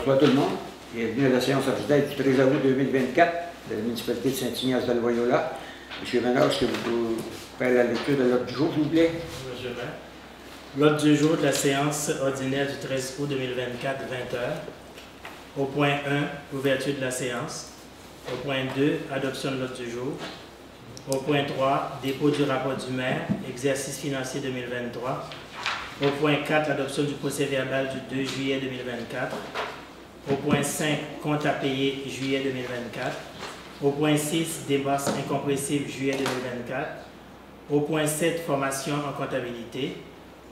Bonsoir tout le monde. Bienvenue à la séance ordinaire du 13 août 2024 de la municipalité de Saint-Ignace-de-Loyola. M. Ménard, est-ce que vous pouvez faire la lecture de l'ordre du jour, s'il vous plaît? Monsieur le maire. L'ordre du jour de la séance ordinaire du 13 août 2024, 20h. Au point 1, ouverture de la séance. Au point 2, adoption de l'ordre du jour. Au point 3, dépôt du rapport du maire, exercice financier 2023. Au point 4, adoption du procès-verbal du 2 juillet 2024. Au point 5, compte à payer juillet 2024. Au point 6, débourse incompressible juillet 2024. Au point 7, formation en comptabilité.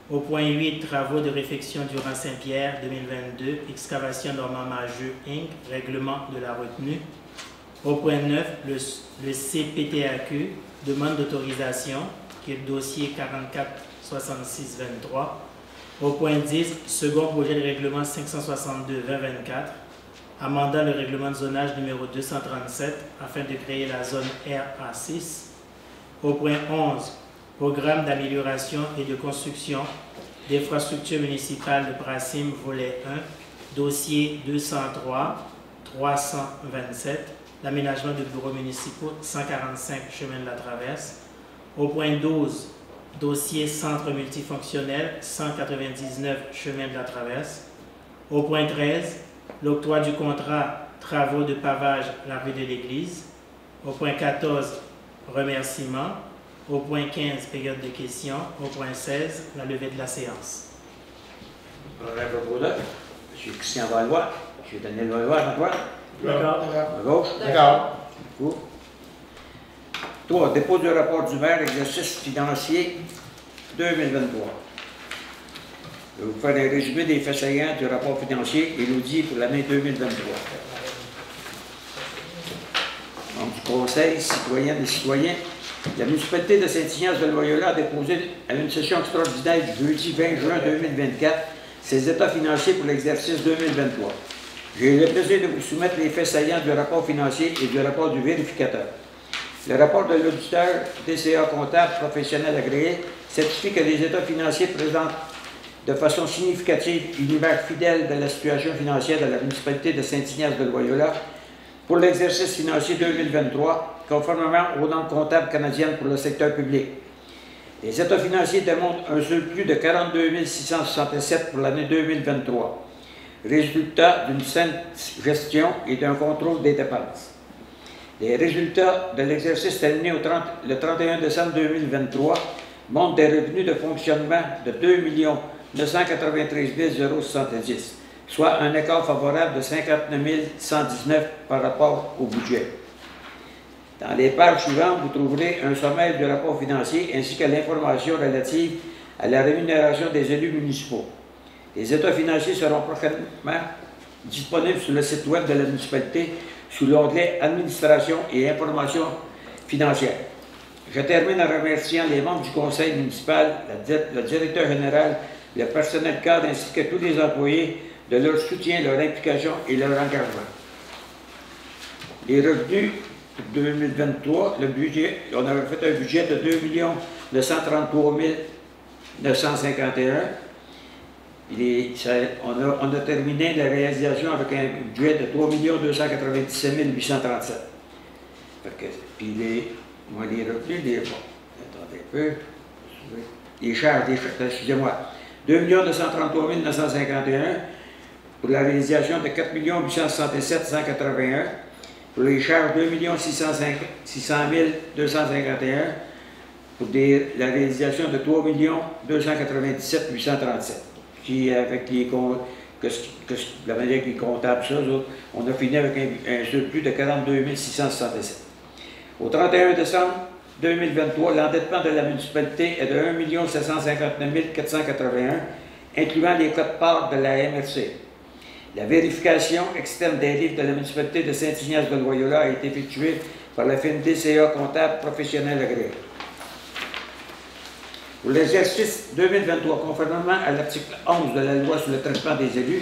Au point 8, travaux de réfection durant Saint-Pierre 2022, excavation Normand Majeux Inc., règlement de la retenue. Au point 9, le CPTAQ, demande d'autorisation, qui est le dossier 446623. Au point 10, second projet de règlement 562-2024, amendant le règlement de zonage numéro 237 afin de créer la zone RA6. Au point 11, programme d'amélioration et de construction d'infrastructures municipales de Prassim, volet 1, dossier 203-327, l'aménagement de bureaux municipaux 145 chemin de la Traverse. Au point 12, dossier centre multifonctionnel 199 chemin de la Traverse. Au point 13, l'octroi du contrat travaux de pavage la rue de l'Église. Au point 14, remerciements. Au point 15, période de questions. Au point 16, la levée de la séance. Honorable proposeur, M. Christian Valois, M. Daniel Valois, à droite. D'accord. À gauche. D'accord. 3. Dépôt du rapport du maire, exercice financier 2023. Je vais vous faire un résumé des faits saillants du rapport financier et l'audit pour l'année 2023. Donc, du Conseil citoyen et citoyens, la municipalité de Saint-Ignace-de-Loyola a déposé à une session extraordinaire du jeudi 20 juin 2024 ses états financiers pour l'exercice 2023. J'ai le plaisir de vous soumettre les faits saillants du rapport financier et du rapport du vérificateur. Le rapport de l'auditeur DCA comptable professionnel agréé certifie que les états financiers présentent de façon significative une image fidèle de la situation financière de la municipalité de Saint-Ignace-de-Loyola pour l'exercice financier 2023, conformément aux normes comptables canadiennes pour le secteur public. Les états financiers démontrent un surplus de 42 667 pour l'année 2023, résultat d'une saine gestion et d'un contrôle des dépenses. Les résultats de l'exercice terminé le 31 décembre 2023 montrent des revenus de fonctionnement de 2 993 070, soit un écart favorable de 59 119 par rapport au budget. Dans les pages suivantes, vous trouverez un sommaire du rapport financier ainsi que l'information relative à la rémunération des élus municipaux. Les états financiers seront prochainement disponibles sur le site web de la municipalité sous l'onglet « Administration et information financière ». Je termine en remerciant les membres du conseil municipal, le directeur général, le personnel cadre ainsi que tous les employés de leur soutien, leur implication et leur engagement. Les revenus pour 2023, le budget, on avait fait un budget de 2 933 951. On a terminé la réalisation avec un budget de 3 297 837. Puis les revenus, attendez un peu, les charges, excusez-moi, 2 933 951 pour la réalisation de 4 867 181, pour les charges 2 600 251, pour la réalisation de 3 297 837. Qui, avec la manière qui est comptable, ça, on a fini avec un surplus de 42 667. Au 31 décembre 2023, l'endettement de la municipalité est de 1 759 481, incluant les cotes-parts de la MRC. La vérification externe des livres de la municipalité de Saint-Ignace-de-Loyola a été effectuée par la firme DCA comptable professionnel agréé. Pour l'exercice 2023, conformément à l'article 11 de la loi sur le traitement des élus,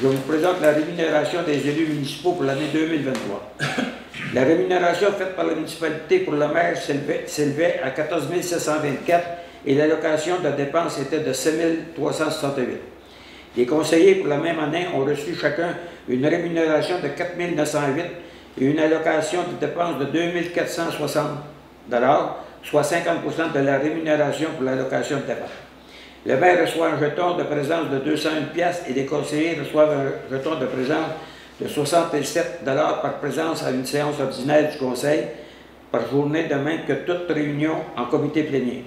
je vous présente la rémunération des élus municipaux pour l'année 2023. La rémunération faite par la municipalité pour le maire s'élevait à 14 724 et l'allocation de dépenses était de 7 368. Les conseillers pour la même année ont reçu chacun une rémunération de 4 908 et une allocation de dépenses de 2 460 $, soit 50% de la rémunération pour l'allocation de dépenses. Le maire reçoit un jeton de présence de 201 pièces et les conseillers reçoivent un jeton de présence de 67 $ par présence à une séance ordinaire du conseil par journée, de même que toute réunion en comité plénier.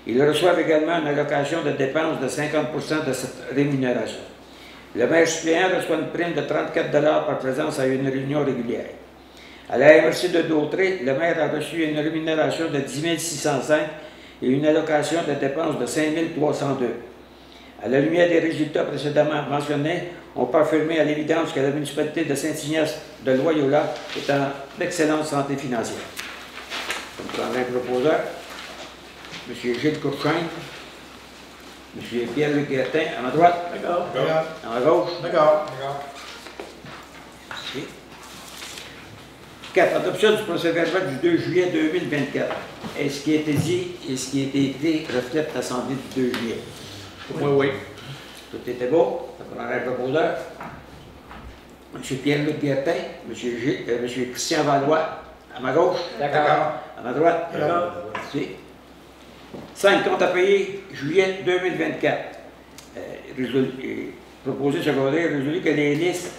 Ils reçoivent également une allocation de dépenses de 50% de cette rémunération. Le maire suppléant reçoit une prime de 34 $ par présence à une réunion régulière. À la MRC de Dautré, le maire a reçu une rémunération de 10 605 et une allocation de dépenses de 5 302. À la lumière des résultats précédemment mentionnés, on peut affirmer à l'évidence que la municipalité de Saint-Ignace de Loyola est en excellente santé financière. Je prendrai un proposeur. M. Gilles Courchain, M. Pierre-Luc Guertin, à ma droite. D'accord. À ma gauche. D'accord. Merci. 4. Adoption du procès-verbal du 2 juillet 2024. Est-ce qui a été dit et ce qui a été écrit reflète l'Assemblée du 2 juillet? Oui. Tout était beau. Ça prendrait un proposeur. M. Pierre-Luc Guertin, M. Christian Valois, à ma gauche. D'accord. À ma droite. D'accord. Merci. 5. Compte à payer, juillet 2024. Proposé secondaire, résolu que les listes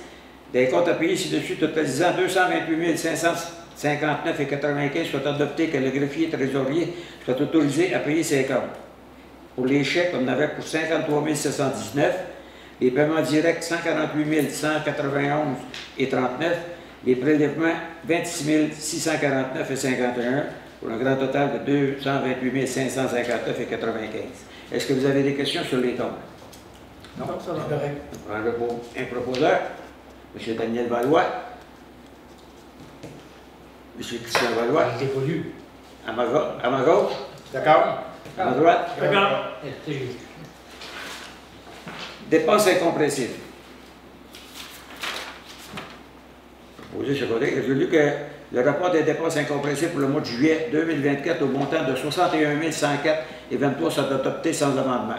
des comptes à payer ci-dessus totalisant 228 559,95 soient adoptées, que le greffier trésorier soit autorisé à payer ces comptes. Pour les chèques, on en avait pour 53 719, les paiements directs 148 191,39, les prélèvements 26 649,51, pour un grand total de 228 559,95. Est-ce que vous avez des questions sur les comptes? Non, ça va. Correct. Un proposeur, M. Daniel Valois, M. Christian Valois, Il évolue. à ma gauche, D'accord. à ma droite. D'accord. Dépenses incompressibles. Proposé secondaire, résolu que le rapport des dépenses incompressibles pour le mois de juillet 2024 au montant de 61 104,23 soit adopté sans amendement.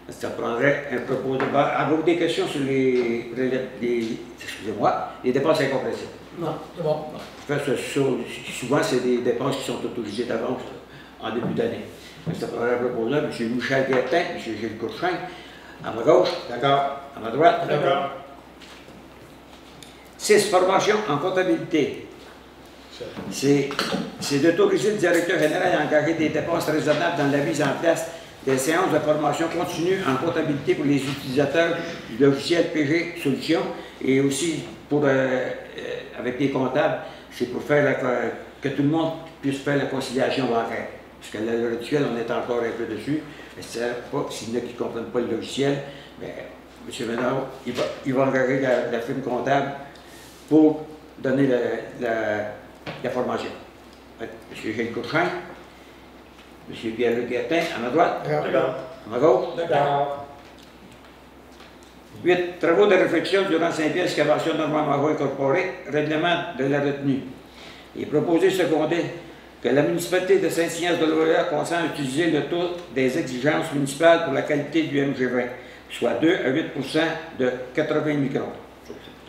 Ça prendrait un propos de bas. Avez-vous des questions sur les dépenses incompressibles? Non, c'est bon. Souvent, c'est des dépenses qui sont autorisées d'avance en début d'année. Ça prendrait un propos là, M. Michel Guertin, M. Gilles Courchain, à ma gauche. D'accord. À ma droite. D'accord. 6. Formation en comptabilité. C'est d'autoriser le directeur général à engager des dépenses raisonnables dans la mise en place des séances de formation continue en comptabilité pour les utilisateurs du logiciel PG Solutions et aussi pour, avec les comptables, c'est pour faire que tout le monde puisse faire la conciliation bancaire. Parce qu'à l'heure actuelle, on est encore un peu dessus. S'il y en a qui ne comprennent pas le logiciel, bien, M. Ménard, il va engager la firme comptable pour donner la formation. M. Gilles Courchain, M. Pierre-Luc Guertin, à ma droite. D'accord. À ma gauche. D'accord. 8. Travaux de réflexion durant Saint-Pierre Excavation Normand-Marois Incorporée, règlement de la retenue. Il est proposé seconder que la municipalité de Saint-Ignace de Loyola consent à utiliser le taux des exigences municipales pour la qualité du MG20, soit 2 à 8 de 80 microns.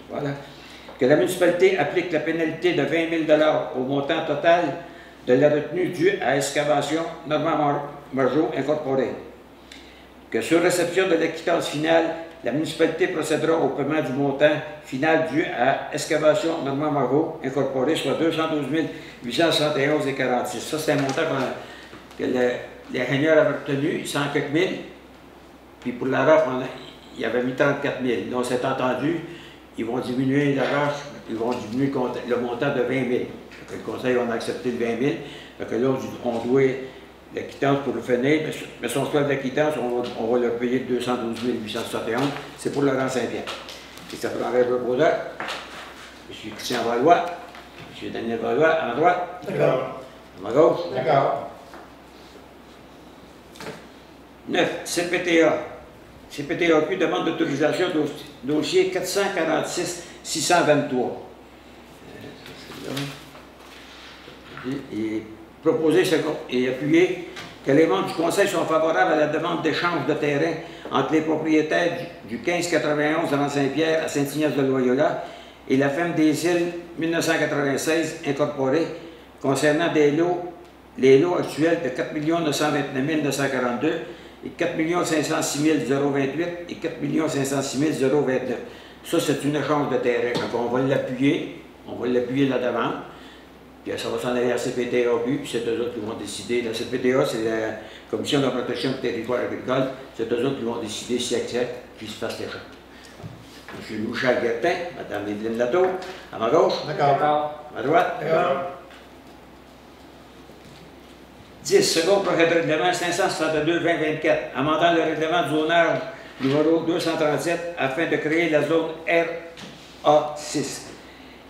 Voilà. Que la municipalité applique la pénalité de 20 000 $ au montant total de la retenue due à Excavation Normand-Marois Incorporée. Que sur réception de la quittance finale, la municipalité procédera au paiement du montant final dû à Excavation Normand-Marois Incorporée, soit 212 871,46. Ça, c'est un montant que l'ingénieur avait retenu, 100 quelques mille. Puis pour la RAF, il avait mis 34 000. Donc, c'est entendu, ils vont diminuer la RAF, ils vont diminuer le montant de 20 000. Donc, le conseil va accepter le 20 000. Donc là, on doit la quittance pour le finir, mais si on se fait de la quittance, on va leur payer 212 871. C'est pour Laurent Saint-Pierre. Et ça prendrait le proposeur, M. Christian Valois, M. Daniel Valois, à ma droite. D'accord. À ma gauche. D'accord. 9. CPTA. CPTAQ demande d'autorisation dossier 446 623. Et proposer et appuyer que les membres du Conseil sont favorables à la demande d'échange de terrain entre les propriétaires du 1591 dans Saint-Pierre à Saint-Ignace-de-Loyola et la Ferme des Îles 1996 incorporée concernant les lots actuels de 4 929 942 et 4 506 028 et 4 506 029. Ça, c'est une échange de terrain. Donc, on va l'appuyer la demande, puis ça va s'en aller à la CPTA, puis c'est eux autres qui vont décider. La CPTA, c'est la Commission de la protection du territoire agricole, c'est eux autres qui vont décider s'ils acceptent, puis se fassent l'échange. M. Louchard Guertin, Mme Evelyne Latour, à ma gauche. D'accord. À ma droite. D'accord. 10. Second projet de règlement 562-2024, amendant le règlement du zonage numéro 237 afin de créer la zone RA6.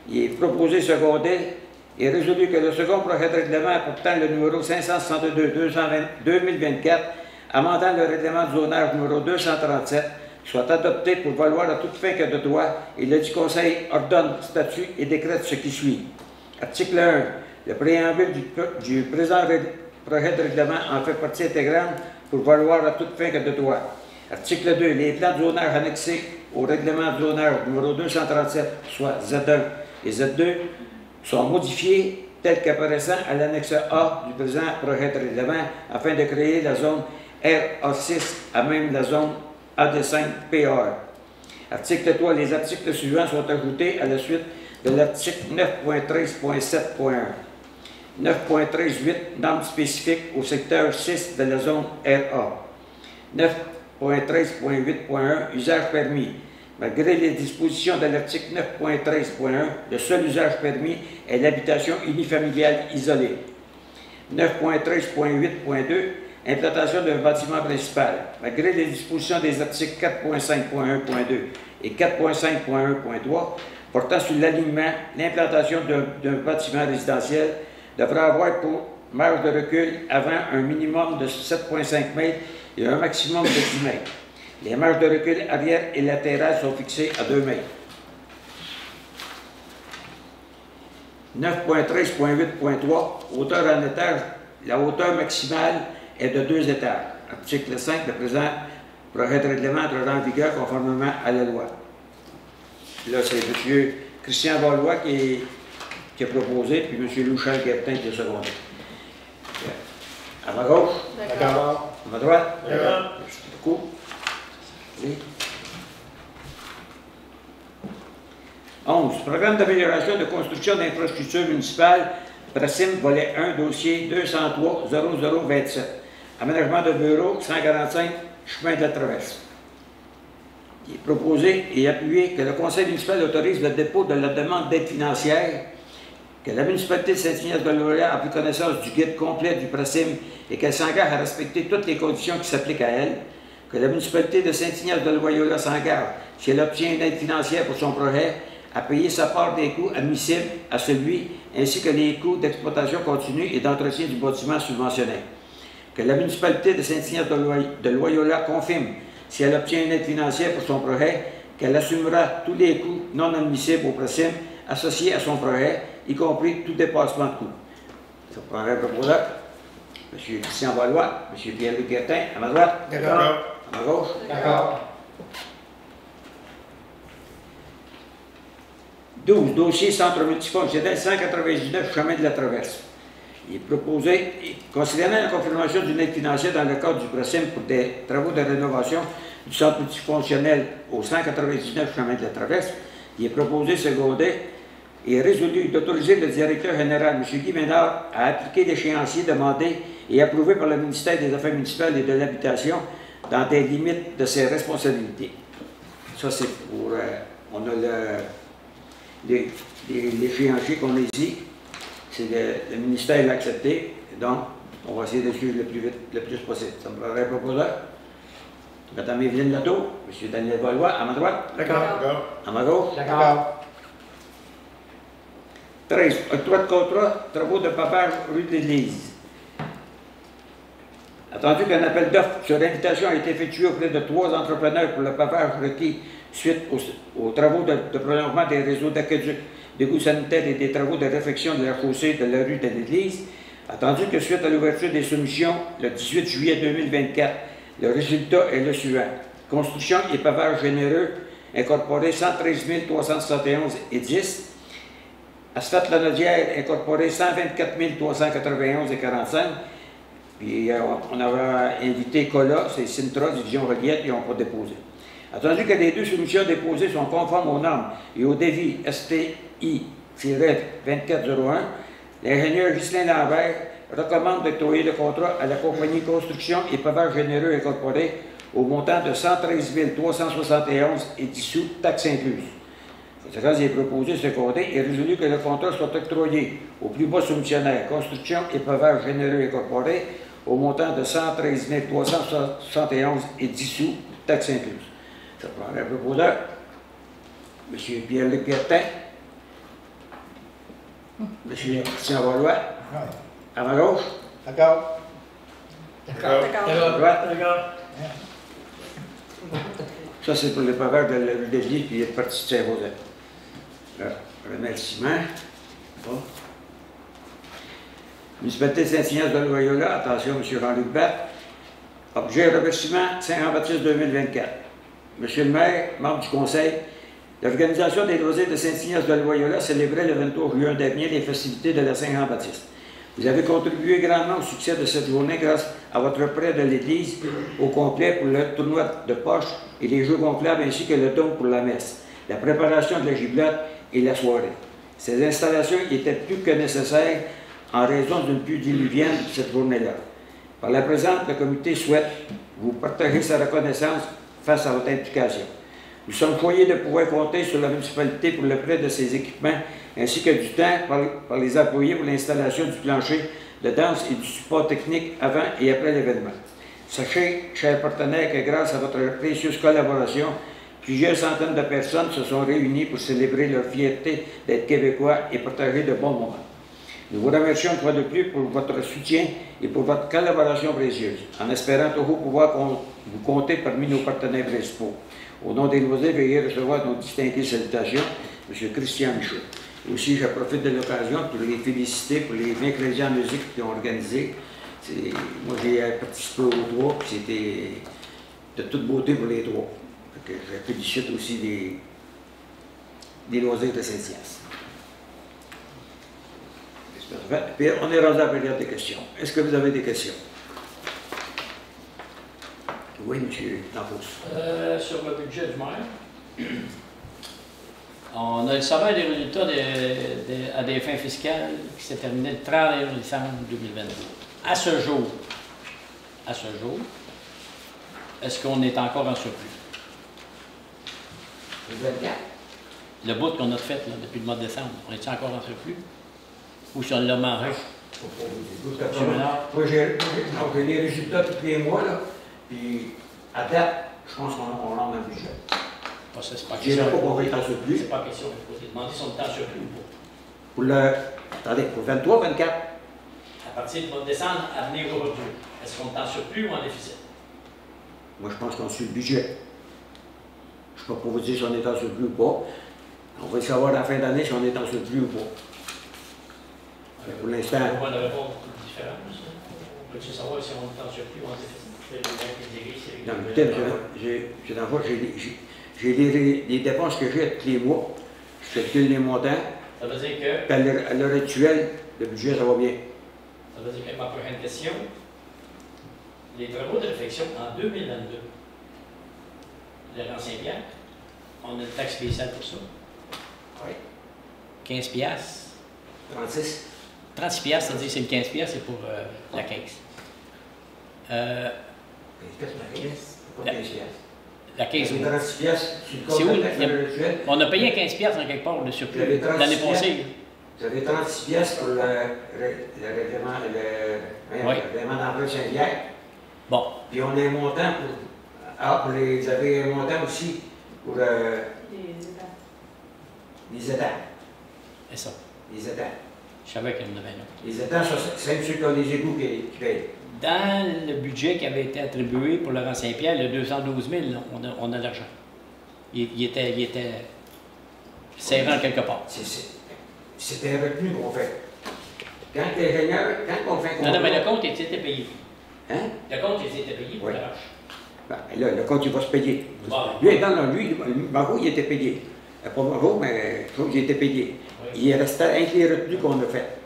Il est proposé secondé et résolu que le second projet de règlement portant le numéro 562-2024, amendant le règlement du zonage numéro 237, soit adopté pour valoir à toute fin que de droit et le dit Conseil ordonne, statue et décrète ce qui suit. Article 1. Le préambule du présent projet de règlement en fait partie intégrante pour valoir à toute fin que de droit. Article 2. Les plans de zonage annexés au règlement de zonage numéro 237, soit Z1 et Z2, sont modifiés tels qu'apparaissant à l'annexe A du présent projet de règlement afin de créer la zone RA6 à même la zone AD5 PAR. Article 3. Les articles suivants sont ajoutés à la suite de l'article 9.13.7.1. 9.13.8. Normes spécifiques au secteur 6 de la zone RA. 9.13.8.1. Usage permis. Malgré les dispositions de l'article 9.13.1, le seul usage permis est l'habitation unifamiliale isolée. 9.13.8.2. Implantation d'un bâtiment principal. Malgré les dispositions des articles 4.5.1.2 et 4.5.1.3 portant sur l'alignement, l'implantation d'un bâtiment résidentiel devra avoir pour marge de recul avant un minimum de 7,5 mètres et un maximum de 10 mètres. Les marges de recul arrière et latérales sont fixées à 2 mètres. 9.13.8.3. Hauteur en étage. La hauteur maximale est de 2 étages. Article 5. Le présent projet de règlement entrera en vigueur conformément à la loi. Là, c'est M. Christian Valois qui a proposé, puis M. Louchard Guertin qui a secondé. À ma gauche. D'accord. À ma droite. D'accord. Merci beaucoup. Oui. 11. Programme d'amélioration de construction d'infrastructures municipales, PRACIM, volet 1, dossier 203-0027. Aménagement de bureaux, 145, chemin de la Traverse. Il est proposé et appuyé que le Conseil municipal autorise le dépôt de la demande d'aide financière, que la municipalité de Saint-Ignace-de-Loyola a pris connaissance du guide complet du PRACIM et qu'elle s'engage à respecter toutes les conditions qui s'appliquent à elle, que la municipalité de Saint-Ignace-de-Loyola s'engage, si elle obtient une aide financière pour son projet, à payer sa part des coûts admissibles à celui, ainsi que les coûts d'exploitation continue et d'entretien du bâtiment subventionné. Que la municipalité de Saint-Ignace-de-Loyola confirme, si elle obtient une aide financière pour son projet, qu'elle assumera tous les coûts non admissibles au PRACIM associés à son projet, y compris tout dépassement de coûts. Ça prendrait un proposeur. M. Christian Valois, M. Pierre-Luc Guertin, à ma droite. D'accord. À ma gauche. D'accord. 12. Dossier centre multifonctionnel 199 chemin de la Traverse. Il est proposé, considérant la confirmation d'une aide financière dans le cadre du PRACIM pour des travaux de rénovation du centre multifonctionnel au 199 chemin de la Traverse, il est proposé secondé et résolu d'autoriser le directeur général, M. Guy Ménard, à appliquer l'échéancier demandé et approuvé par le ministère des Affaires municipales et de l'Habitation dans des limites de ses responsabilités. Ça, c'est pour... on a l'échéancier qu'on a ici. C'est le ministère l'a accepté, donc on va essayer de suivre le plus vite, le plus possible. Ça me paraît un proposeur. Mme Evelyne Latour, M. Daniel Valois, à ma droite. D'accord. À ma gauche. D'accord. 13. Octroi de contrat, travaux de pavage rue de l'Église. Attendu qu'un appel d'offres sur invitation a été effectué auprès de 3 entrepreneurs pour le pavage requis suite aux travaux de prolongement des réseaux d'aqueduc, d'égouts sanitaires et des travaux de réfection de la chaussée de la rue de l'Église, attendu que suite à l'ouverture des soumissions le 18 juillet 2024, le résultat est le suivant. Construction et pavage généreux, incorporé 113 371,10. Asphalte Lanaudière, incorporé 124 391,45. Puis on avait invité Cola, c'est Sintra, division Reliette, ils n'ont pas déposé. Attendu que les deux soumissions déposées sont conformes aux normes et au devis STI-2401, l'ingénieur Ghislain Lambert recommande d'octroyer le contrat à la compagnie Construction et Pavage Généreux Incorporé au montant de 113 371,10 sous, taxes incluses. Conséquence, il est proposé ce contrat et résolu que le contrat soit octroyé au plus bas soumissionnaire Construction et Pavage Généreux Incorporé au montant de 113 371,10 sous, taxes incluses. Je prends le proposeur, M. Pierre-Luc Pierretin, M. Christian Valois, à ma gauche, D'accord. à ma droite. Ça, c'est pour le pavage de la rue de Lille, puis il est parti de Saint-Rosa. Remerciement. Bon. Municipalité de Saint-Ignace de Loyola, attention, M. Jean-Luc Batte. Objet remerciement Saint-Jean-Baptiste 2024. Monsieur le maire, membre du conseil, l'organisation des loisirs de Saint-Ignace de Loyola célébrait le 23 juin dernier les festivités de la Saint-Jean-Baptiste. Vous avez contribué grandement au succès de cette journée grâce à votre prêt de l'Église au complet pour le tournoi de poche et les jeux gonflables ainsi que le don pour la messe, la préparation de la giblotte et la soirée. Ces installations étaient plus que nécessaires en raison d'une pluie diluvienne cette journée-là. Par la présente, le comité souhaite vous partager sa reconnaissance face à votre implication. Nous sommes choyés de pouvoir compter sur la municipalité pour le prêt de ces équipements ainsi que du temps par les employés pour l'installation du plancher de danse et du support technique avant et après l'événement. Sachez, chers partenaires, que grâce à votre précieuse collaboration, plusieurs centaines de personnes se sont réunies pour célébrer leur fierté d'être québécois et partager de bons moments. Nous vous remercions une fois de plus pour votre soutien et pour votre collaboration précieuse, en espérant toujours pouvoir vous compter parmi nos partenaires principaux. Au nom des loisirs, veuillez recevoir nos distinguées salutations, M. Christian Michaud. Aussi, je profite de l'occasion pour les féliciter pour les mercredis en musique qu'ils ont organisés. Moi, j'ai participé aux trois, puis c'était de toute beauté pour les trois. Je félicite aussi des loisirs de Saint-Ignace. Puis on est rendu à la période des questions. Est-ce que vous avez des questions? Oui, M. Lampousse. Sur le budget du maire, on a le sommaire des résultats à des fins fiscales qui s'est terminé le 31 décembre 2022. À ce jour, est-ce qu'on est encore en surplus? Le bout qu'on a fait là, depuis le mois de décembre, on est encore en surplus? Ou si on l'a mangé? Moi, j'ai les résultats tous les mois, là, puis à date, je pense qu'on rentre dans le budget. Parce que c'est pas Je ne question. dirais pas qu'on va être en surplus. C'est pas question. Il faut demander si on est en surplus ou pas. Pour le. Attendez, pour 23, 24. À partir du mois de décembre, à venir aujourd'hui, est-ce qu'on est en surplus ou en déficit? Moi, je pense qu'on suit le budget. Je ne peux pas vous dire si on est en surplus ou pas. On va le savoir à la fin d'année si on est en surplus ou pas. Pour l'instant. On voit une réponse différente. Peux-tu savoir si on est en surplus ou en déficit? Dans le thème, j'ai les dépenses que j'ai tous les mois. Je calcule les montants. Ça veut dire que. À l'heure actuelle, le budget, ça va bien. Ça veut dire que ma prochaine question, les travaux de réflexion en 2022, le rang Saint-Pierre, on a une taxe spéciale pour ça. Oui. 15 piastres. 36. 36 piastres, ça veut dire que c'est le 15 piastres, c'est pour la 15. 15 piastres, la 15. Pas 15 piastres. La 15 Les 36 piastres, c'est où? On a payé 15 piastres en quelque part, le surplus, l'année passée. Vous avez 36 piastres pour le règlement d'emploi de Saint-Pierre. Bon. Puis on a un montant pour. Vous avez un montant aussi pour les états. C'est ça. Les états. Je savais qu'il y en avait là. Les états, c'est ceux qui ont les égouts qui payent. Dans le budget qui avait été attribué pour le rang Saint-Pierre, le 212 000, là, on a l'argent. Il était serrant quelque part. C'était un retenu qu'on fait. Quand l'ingénieur, quand on fait un Non, mais le compte était payé. Hein? Le compte était payé pour Oui. la vache. Ben, là, le compte, il va se payer. Bon. Lui, Marot, il était payé. Pas Marot, mais je trouve qu'il était payé. Oui. Il restait avec les retenues qu'on a faites.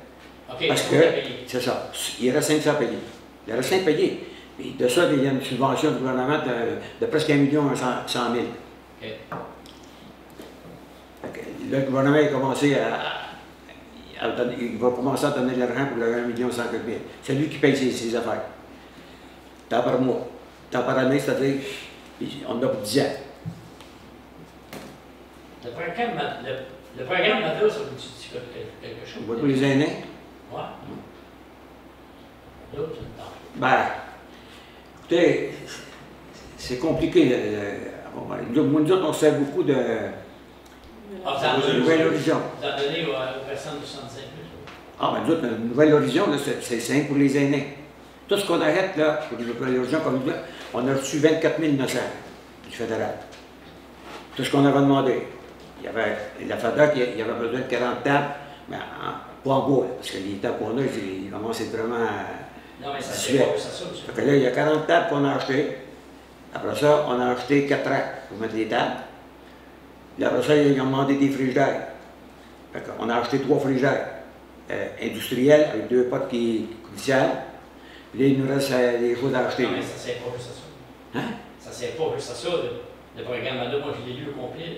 OK, Parce on que, a payé. c'est ça, il reste 500 payés. Il reste 5 payés. Puis de ça, il y a une subvention du gouvernement de presque 1 million 100 000. OK. Fait que là, le gouvernement a commencé il va commencer à donner de l'argent pour le 1 million 100 000. C'est lui qui paye ses affaires. Tant par mois. Tant par année, c'est-à-dire, on a pour 10 ans. Le programme MADA, ça vous dit quelque chose? Pour les aînés, Ouais. Là, c'est une tâche. ben, écoutez, c'est compliqué. Nous autres, on sert beaucoup de Ah, vous en donnez Nouvelle Horizon. Vous en donnez aux personnes de 65 000. Ah, ben nous autres, Nouvelle Horizon, là, c'est simple pour les aînés. Tout ce qu'on arrête, là, pour les Nouvelle Horizon, comme là, on a reçu 24 900 du fédéral. Tout ce qu'on avait demandé. Il y avait la FADOC, il y avait besoin de 40 tables, mais pas en bois, parce que les tables qu'on a, ils commencent à être vraiment Non, mais ça, c'est dissuets. pas ça, monsieur. Fait que là, il y a 40 tables qu'on a achetées. Après ça, on a acheté 4 racks pour mettre les tables. Puis après ça, ils ont demandé des frigidaires. Fait qu'on a acheté 3 frigidaires industriels avec 2 potes qui commerciales. Puis là, il nous reste des choses à acheter. Non, mais ça ne sert pas juste à ça. Hein? Ça ne sert pas juste à ça. Le programme MADA, moi, je l'ai lu au complet.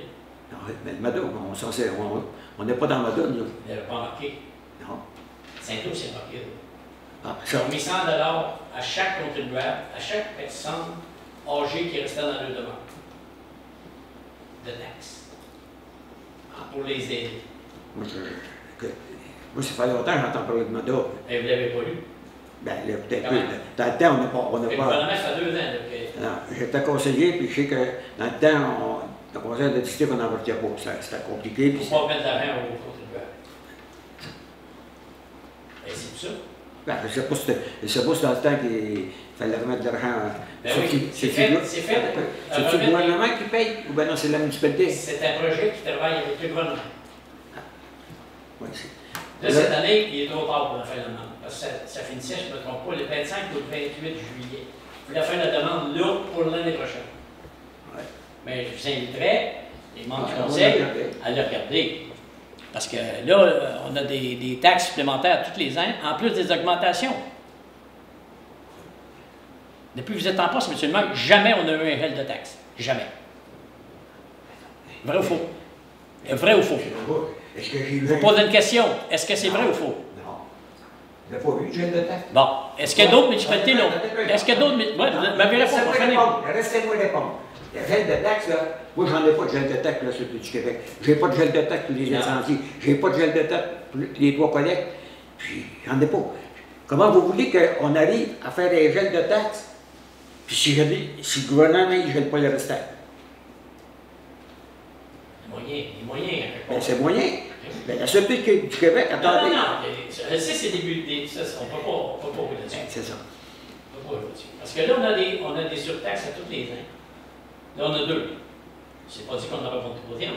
Non, mais le Mado, on n'est pas dans le Mado, nous. Il n'avait pas marqué. Non. Saint-Lô, c'est marqué. Là. Ah, Ils ça, ont mis 100 à chaque contribuable, à chaque personne âgée qui restait dans leur demande de taxes pour les aider. moi, ça fait longtemps que j'entends parler de Mado. Mais vous ne l'avez pas lu. Ben, là, peut-être Quand plus. même. Dans le temps, on n'a Le pas. gouvernement, ça fait 2 ans. Là, que... Non, j'étais conseiller, puis je sais que dans le temps, le conseil de district, on n'en partait pas. C'était compliqué. Il Puis ne faut pas mettre d'argent aux contribuables. Et c'est tout ça. ben, je ne sais pas si c'était dans le temps qu'il fallait remettre de l'argent. Ben oui, c'est fait. C'est-tu le gouvernement qui paye ou ben non, c'est la municipalité? C'est un projet qui travaille avec le gouvernement. Oui, Là, cette année, il est trop tard pour la fin de la demande. Parce que ça finissait, je ne me trompe pas, le 25 ou le 28 juillet. Il faut la faire la demande là pour l'année prochaine. Ouais. Mais je vous inviterais, les membres du on va conseil, regarder. à le regarder. Parce que là, on a des taxes supplémentaires tous les ans, en plus des augmentations. Depuis que vous êtes en poste, M. le maire, jamais on a eu un gel de taxes. Jamais. Vrai ou faux? Vrai ou faux? Est-ce que j'ai eu Je vous pose une question. Est-ce que c'est vrai ou faux? Non. Je n'ai pas vu de gel de taxe. Bon. Est-ce qu'il y a d'autres municipalités, là? Est-ce qu'il y a d'autres municipalités? Ouais, m'avez répondu. Restez-moi répondre. Le gel de taxe, là, moi, j'en ai pas de gel de taxe, là, sur le du Québec. J'ai pas de gel de taxe pour les Non. incendies. J'ai pas de gel de taxe pour les toits collectes. Puis, j'en ai pas. Comment vous voulez qu'on arrive à faire des gels de taxes? Puis, si le gouvernement ne gèle pas le restant? Les moyens. Ben, c'est moyen. Ben, la Sûreté du Québec, Non, attendez. non, non. Je sais, c'est on ne peut pas jouer là-dessus. Ben, c'est ça. On peut pas jouer là-dessus. Parce que là, on a des surtaxes à tous les ans. Là, on a 2. C'est pas dit qu'on n'aura pas de troisième.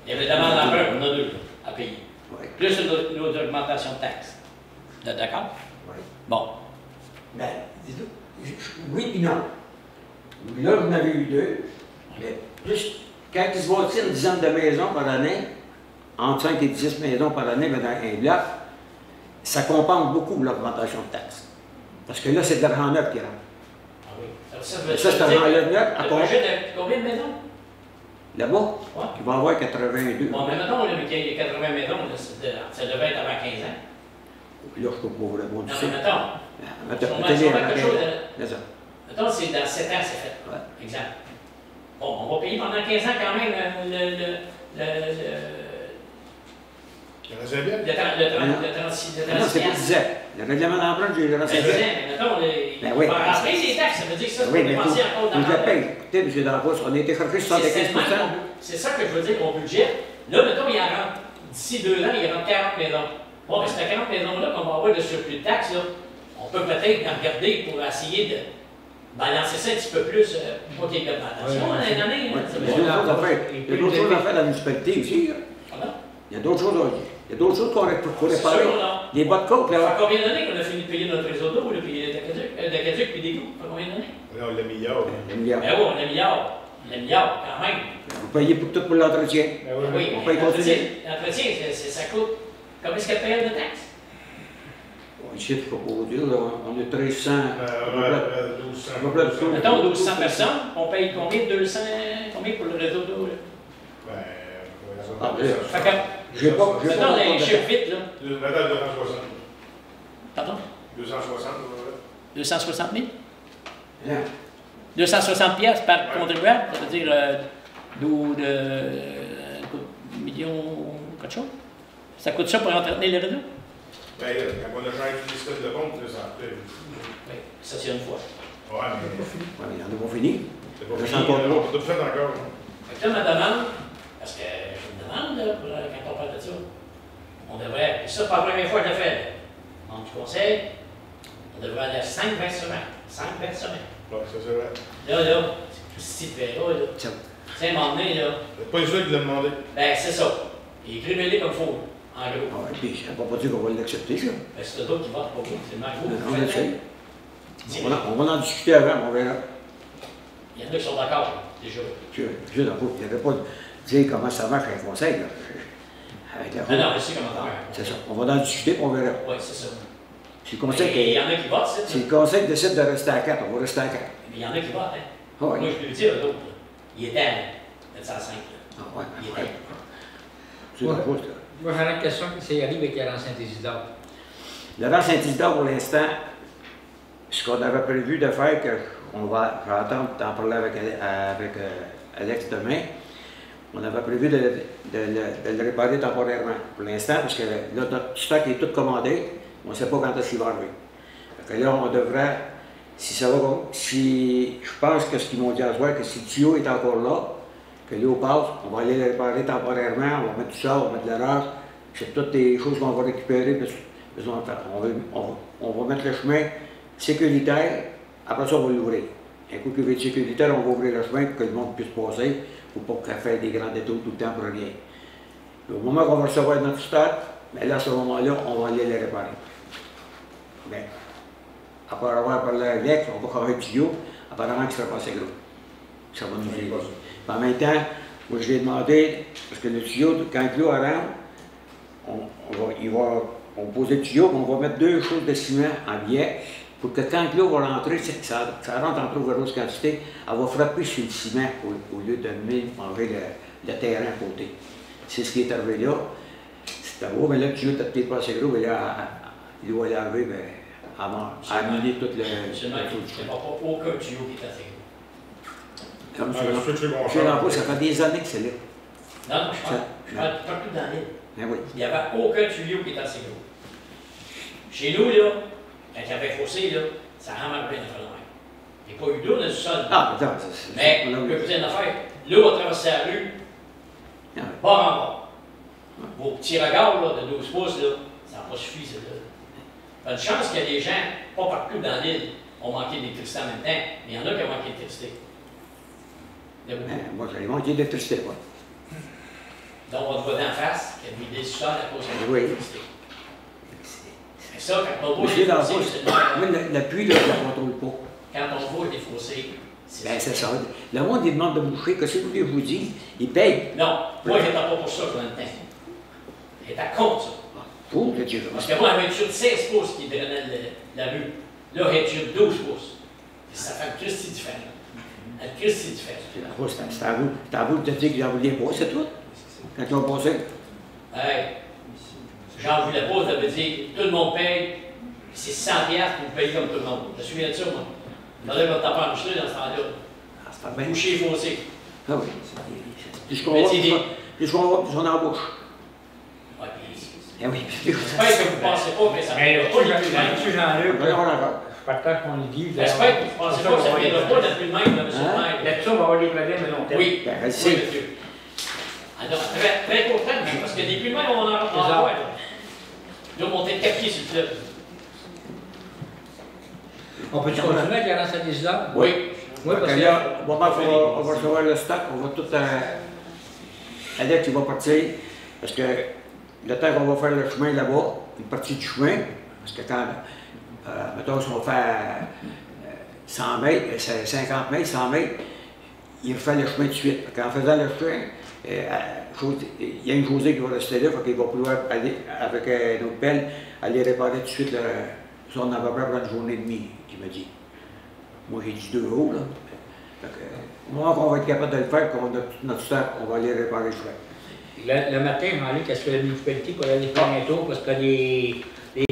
Il y avait demande d'emprunt, on a 2 à payer. Oui. Plus une autre augmentation de taxes. D'accord? Oui. Bon. Ben, oui puis non. Là, vous en avez eu 2. Mais plus, quand il se bâtit une dizaine de maisons par année, entre 5 et 10 maisons par année, mais dans un bloc, ça compense beaucoup l'augmentation de taxes. Parce que là, c'est de l'argent neuf qui rentre. Ah oui. Ça, c'est l'argent neuf à Le part. projet de combien de maisons? Là-bas, Ouais. il va y avoir 82. Bon, mais maintenant, il y a 80 maisons, là, ça devait être avant 15 ans. Là, je ne peux pas vraiment Non, dire mais mettons, ça. quelque chose C'est ça. mettons, c'est dans 7 ans, c'est fait. Ouais. Exact. Bon, on va payer pendant 15 ans quand même le 36 Non, c'est pas 10 ans. Le règlement d'emprunt, j'ai le reste. Mais mettons, Ben on oui. va rentrer les taxes, ça veut dire que ça, c'est Oui, pas mais dépensé encore dans je le paye. Écoutez, M. Dambos, on a été chercher 75 C'est ça que je veux dire, mon budget. Là, mettons, il en rentre, d'ici 2 ans, il rentre 40 maisons. Bon, mais c'est à 40 maisons-là qu'on va avoir le surplus de taxes, là. On peut peut-être regarder pour essayer de balancer ça un petit peu plus, pas qu'il y ait d'augmentation en une année. Oui, C'est mais bon. il y a d'autres affaires. Il y a d'autres choses à faire dans la municipalité aussi. Là. Voilà. Il y a d'autres choses qu'on pourrait C'est parler. sûr, là. des bas de côte, Ça fait là. combien d'années qu'on a fini de payer notre réseau d'eau, là, puis d'Acaduc, puis d'égout? Ça fait combien d'années? Là, on l'a mis hier. Un milliard. Ben oui, on a milliard. On a milliard, quand même. Vous payez pour tout pour l'entretien. Ben Oui, oui. On mais peut y continuer. l'entretien, ça coûte. Combien est-ce qu'elle paye de taxes? Ici, je ne peux pas vous dire, là, on est 1300. Ouais, 1200. À peu près tout. Mettons 1200 personnes, on paye combien? 200? Combien pour le réseau d'eau, là? Ah, Ben, Fait que, J'ai pas. mettons les chiffres vite, là. Mettons 260. Pardon? 260, 260 000? Hein? 260 pièces par contribuable, ça veut dire millions, quelque chose. Ça coûte ça pour entretenir les réseaux? Ben, quand on a changé le système de compte, ça a fait. Oui, ça c'est une fois. Ouais, mais Ouais, il y en a pas fini. c'est pas Ça fini. sent pas trop. On a tout fait encore. Fait que là, ma demande, parce que je me demande, là, quand on parle de ça, on devrait, et ça, c'est pas la première fois que je le fais, là. Membre du conseil, on devrait aller à 5 versements. 5 versements. Ouais, ça c'est vrai. Là, si tu verras, là, Ça- tu sais, à un moment donné, là, C'est pas ça qui l'a demandé. ben c'est ça. Écrivez-les comme il faut, en gros. Ah ouais, puis je ne pas dire qu'on va l'accepter, ça. Ben, c'est d'autres qui votent pour vous, c'est le même gros. On le sait. On va en discuter avant, on verra. Il y en a qui sont d'accord, déjà. Il n'y avait pas de dire comment ça marche un conseil, là. Avec la Non, non, je sais comment faire. C'est ça. On va en discuter, puis on verra. Oui, c'est ça. Si le conseil, Mais il y en a qui votent, c'est si le conseil décide de rester à 4, on va rester à 4. Mais il y en a qui votent, hein. Ah ouais. Moi, je peux le dire, eux autres, là. Il était à 705, là. Ah ouais, Il ouais. était. C'est la poste, là. Moi, j'aurais une question qui s'est arrivée avec la Saint-Isidore. L'avant Saint-Isidore, pour l'instant, ce qu'on avait prévu de faire, que je vais attendre d'en parler avec Alex demain, on avait prévu de le réparer temporairement pour l'instant, parce que là, notre stock est tout commandé, on ne sait pas quand est-ce qu'il va arriver. Fait que là, on devrait, si ça va, si je pense que ce qu'ils m'ont dit à soir, que si le tuyau est encore là, que l'eau passe, on va aller le réparer temporairement, on va mettre tout ça, on va mettre de l'orage, c'est toutes les choses qu'on va récupérer, besoin de faire. On va mettre le chemin sécuritaire, après ça, on va l'ouvrir. Un coup qu'il va être sécuritaire, on va ouvrir le chemin pour que le monde puisse passer, pour pas qu'elle fasse des grands détours tout le temps pour rien. Et au moment qu'on va recevoir notre stock, mais là, à ce moment-là, on va aller les réparer. Mais, après avoir parlé avec, on va faire un tuyau, apparemment qu'il ne sera pas assez gros. Ça va nous aider. En même temps, moi, je lui ai demandé, parce que le tuyau, quand l'eau rentre, on va poser le tuyau, on va mettre 2 choses de ciment en biais pour que quand l'eau va rentrer, ça rentre en trop grosse quantité, elle va frapper sur le ciment au lieu de manger le terrain à côté. C'est ce qui est arrivé là. C'était beau, mais là, le tuyau n'était peut-être pas assez gros, mais là, l'eau est arrivée, elle a amené tout le Absolument, il n'y a pas aucun tuyau qui est assez gros. Comme Je chez l'emploi, ça fait des années que c'est là. Non, non, je parle partout dans l'île. Ben oui. Il n'y avait aucun tuyau qui était assez gros. Chez nous, là, quand il y avait fossé, là, ça ramasse bien de phénomène. Il n'y a pas eu d'eau dans le sol. Ah, attends, c'est... Mais, je peux vous dire une affaire, l'eau a traversé la rue, Ah, bord en bord. Vos petits regards là, de 12 pouces, là, ça n'a pas suffi, ça. Là. Une chance qu'il y a des gens, pas partout dans l'île, ont manqué d'électricité en même temps, mais il y en a qui ont manqué d'électricité. Il y a beaucoup. moi, j'avais manqué d'électricité, moi. Donc, on te voit d'en face, qui a mis des sols à cause de Oui. l'électricité. C'est ça, quand on voit Monsieur, des dans le fossés, fond, c'est le même. moi, l'appui, là, je ne contrôle pas. Quand on voit des fossés, Ben, c'est ça. Le monde, il demande de boucher. Qu'est-ce que vous voulez que je vous dise? Il paye. Non, moi, j'étais pas pour ça, je le temps. J'étais contre ça. Faut que Dieu. Parce que moi, j'avais sur 16 pouces qui drainait la rue. Là, j'ai sur 12 pouces. Ça fait un Christy différent. Un Christy différent. C'est à vous de dire que j'en voulais pas, c'est tout. Quand ils ont passé. Hey, j'en voulais pas, ça veut dire tout le monde paye, c'est 100$ pour vous payer comme tout le monde. Je me souviens de ça, moi. Je me disais, on t'a pas enregistré dans ce temps-là. Ah, c'est pas bien. Boucher fossé. Ah oui. Plus qu'on va, plus on embauche. Ouais, puis, Eh oui. j'espère que vous ne pensez pas que ça ne Mais viendra pas depuis le même. là-dessus, Jean-Luc, On va avoir encore. je partage mon idée. J'espère que vous ne pensez pas que ça ne viendra pas depuis le même, là, monsieur Hein? le maire. Là-dessus, on va avoir des problèmes à long terme. Oui, Ben, oui, c'est. monsieur. Alors, très content, parce que depuis le même, on en voit. Ils ont monté de 4 pieds sur le fleuve. On peut-tu continuer avec la Saint-Isidore? Oui. Oui, parce Fait que que là, au moment où on va recevoir le stock, on va tout. Alex, il va partir. Parce que le temps qu'on va faire le chemin là-bas, une partie du chemin, parce que quand, mettons, si on fait 100 mètres, 50 mètres, 100 mètres, il refait le chemin de suite. En faisant le chemin, il y a une Josée qui va rester là, il va pouvoir aller avec une autre pelle, aller réparer tout de suite, ça on en va prendre une journée et demie, qu'il m'a dit. Moi j'ai dit 2 jours, là. Au moment qu'on va être capable de le faire, qu'on a notre stock, on va aller réparer le chemin. Le matin, Jean-Luc, est-ce que la municipalité pour aller faire un tour parce que les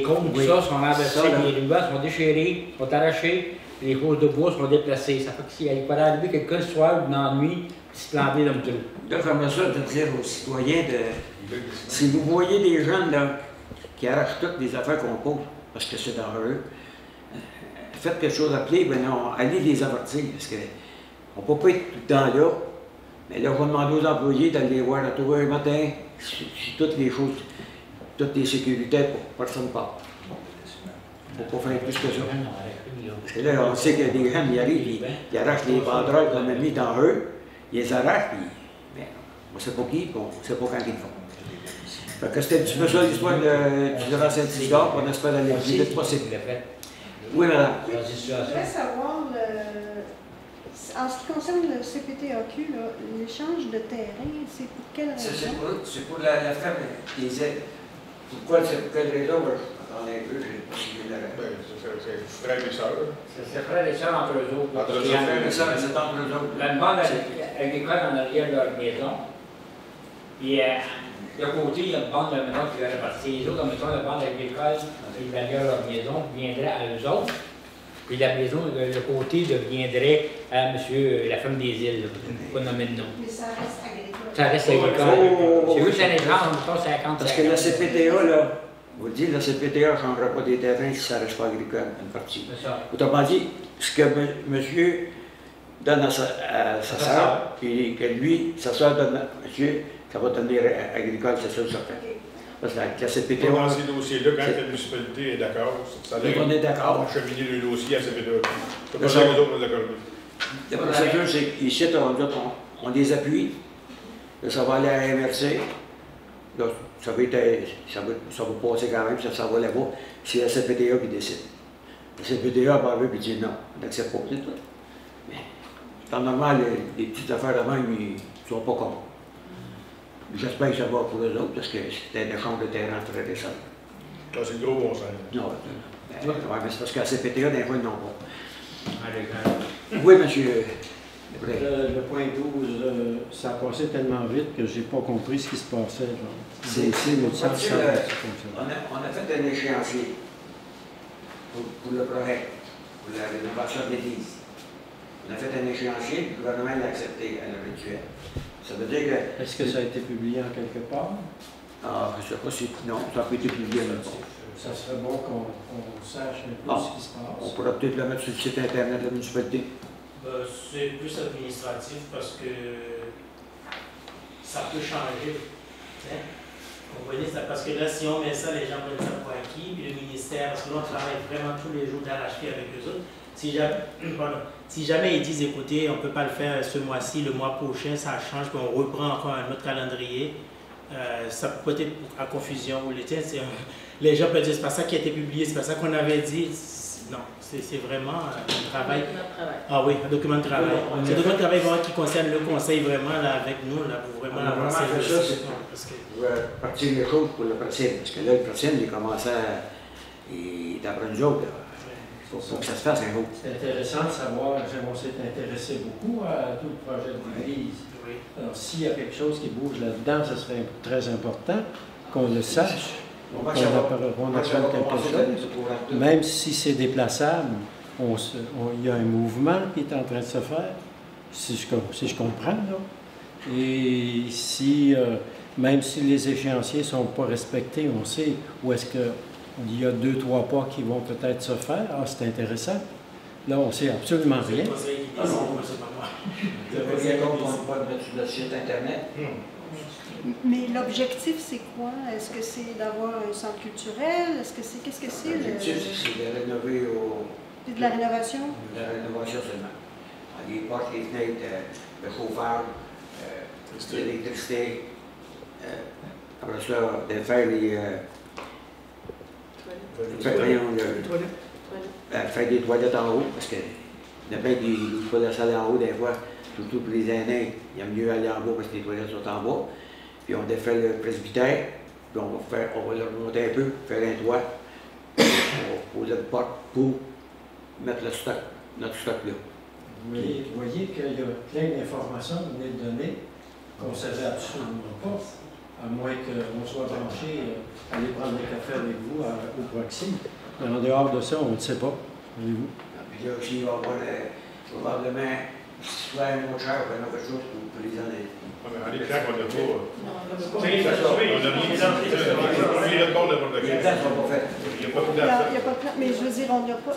cônes, tout ça, sont renversés, les rubans sont déchirés, sont arrachés, les poses de bois sont déplacées. Ça fait que s'il pourrait arriver quelqu'un ce soir ou dans la nuit, se planter dans le trou. Là, j'aimerais ça de dire aux citoyens si vous voyez des jeunes là, qui arrachent toutes les affaires qu'on pose, parce que c'est dangereux, faites quelque chose à appeler, ben non, allez les avertir, parce qu'on ne peut pas être tout le temps là. Mais là, on va demander aux employés d'aller voir à tout un matin si toutes les choses, toutes les sécurités pour que personne ne parte. Il ne faut pas faire plus que ça. Parce que là, on sait qu'il y a des jeunes qui arrivent, ils arrachent les banderoles qu'on a mis dans eux, ils les arrachent, puis on ne sait pas qui, on ne sait pas quand ils le font. Fait que c'était un petit peu ça l'histoire du Grand Saint-Isidore, on espère aller le plus vite possible. Oui, madame. Je voudrais savoir, en ce qui concerne le CPTAQ, l'échange de terrain, c'est pour quelle raison? C'est pour la ferme des aides. Pourquoi, c'est pour quelle raison? Attendez un peu, j'ai pas suivi la réponse. C'est frère et sœurs. C'est frère et sœurs entre eux autres. Entre eux Il y en a- autres. C'est entre eux autres. La demande agricole en arrière de leur maison. Puis, de côté, il y a une bande de maison qui va répartir. Les autres, mettons, la bande agricole, ils derrière leur maison, viendrait à eux autres. Puis la maison, le côté deviendrait à monsieur, la femme des îles, pas nommer de nom. Mais ça reste agricole. Ça reste agricole. C'est juste un exemple, mettons 50. Parce que la CPTA, là, vous dites, la CPTA ne changera pas des terrains si ça ne reste pas agricole, une partie. C'est ça. Autrement dit, ce que monsieur donne à sa soeur, puis que lui, sa soeur donne à monsieur, ça va devenir agricole, c'est ça, certain. Parce que la CPTA, Dans ces dossiers-là, quand la municipalité est d'accord, ça donc on est d'accord. acheminer le dossier à CPTA. C'est Le pas ça que les autres vont l'accorder. La procédure, c'est qu'ici, on les appuie, là, ça va aller à la MRC, là, ça va passer quand même, ça va là-bas, c'est la CPTA qui décide. La CPTA va arriver et dire non, on n'accepte pas, c'est tout. Mais, en normal, les petites affaires de même, ils ne sont pas contre. J'espère que ça va pour eux autres, parce que c'était un échange de terrain très récent. Là, c'est le gros bon sens. Non, mais c'est parce qu'à la CPTA, des fois, ils n'ont pas. Oui, monsieur. Le point 12, ça a passé tellement vite que j'ai pas compris ce qui se passait. C'est on a fait un échéancier pour le projet, pour la rénovation de l'église. On a fait un échéancier, le gouvernement l'a accepté à l'heure actuelle. Ça veut dire que... Est-ce que ça a été publié en quelque part? Ah, je ne sais pas si... Non, ça n'a pas été publié à part. Ça serait bon qu'on sache un peu ce qui se passe. On pourra peut-être le mettre sur le site internet de la municipalité. C'est plus administratif parce que ça peut changer. Hein? Vous voyez, parce que là, si on met ça, les gens prennent ça pour acquis, puis le ministère, parce que là, on travaille vraiment tous les jours d'arrache-pied avec eux autres. Si jamais ils disent, écoutez, on ne peut pas le faire ce mois-ci, le mois prochain, ça change, puis on reprend encore un autre calendrier, ça peut être à confusion. Les gens peuvent dire, c'est pas ça qui a été publié, c'est pas ça qu'on avait dit. Non, c'est vraiment un travail. Ah oui, un document de travail. C'est un document de travail vraiment qui concerne le conseil vraiment là, avec nous, là, pour vraiment avancer. Ça, c'est pour partir les choses pour le principe. Parce que là, le principe, il commence à... Il est après nous autres. Il faut que ça se fasse un jour. C'est intéressant de savoir, on s'est intéressé beaucoup à tout le projet de l'église. Oui. Alors, s'il y a quelque chose qui bouge là-dedans, ce serait très important qu'on le sache. On apprenne quelque chose. Même si c'est déplaçable, il y a un mouvement qui est en train de se faire, si je comprends. Là. Et si, même si les échéanciers ne sont pas respectés, on sait où est-ce qu'il y a 2-3 pas qui vont peut-être se faire. Ah, c'est intéressant. Là, on ne sait absolument rien. Vous avez bien compris qu'on ne peut pas le mettre sur le site internet. Mais l'objectif, c'est quoi? Est-ce que c'est d'avoir un centre culturel? Qu'est-ce que c'est? L'objectif, c'est de rénover C'est de la rénovation? De la rénovation seulement. Les portes, les fenêtres, le chauffeur, l'électricité. Après ça, de faire Faire des toilettes en haut, parce que il y en a plein qui n'ouvrent pas la salle en haut des fois, surtout pour les aînés, il y a mieux aller en bas parce que les toilettes sont en bas. Puis on défait le presbytère, puis on va le remonter un peu, faire un toit, on va poser une porte pour mettre le stock, notre stock là. Mais vous voyez qu'il y a plein d'informations que vous venez de donner qu'on ne savait absolument pas, à moins qu'on soit branché, aller prendre un café avec vous au Proxy. Mais en dehors de ça, on ne sait pas. Voyez-vous? Puis là aussi, il va y avoir probablement soit un autre cher ou une autre chose pour les années. En écran, on n'a pas. Non, C'est ça, on a mis le compte de n'importe Les quel. plans ne sont pas faits. Il n'y a pas de il n'y date. a pas de plan, mais je veux dire, on n'a pas.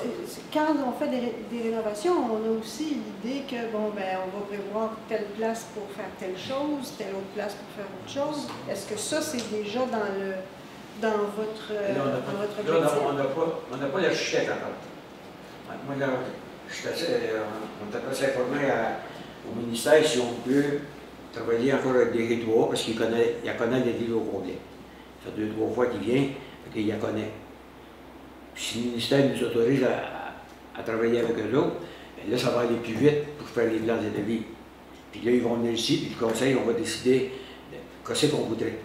Quand on fait des rénovations, on a aussi l'idée que, bon, ben, on va prévoir telle place pour faire telle chose, telle autre place pour faire autre chose. Est-ce que ça, c'est déjà dans votre objectif? On n'a pas l'architecte encore. Moi, là, on est assez informé au ministère si on peut travailler encore avec des rituaux parce qu'il connaît les villes au complet. Ça fait 2-3 fois qu'il vient, qu'il la connaît. Puis si le ministère nous autorise à travailler avec eux autres, là, ça va aller plus vite pour faire les plans et devis. Puis là, ils vont venir ici, puis le conseil, on va décider de qu'est-ce qu'on voudrait.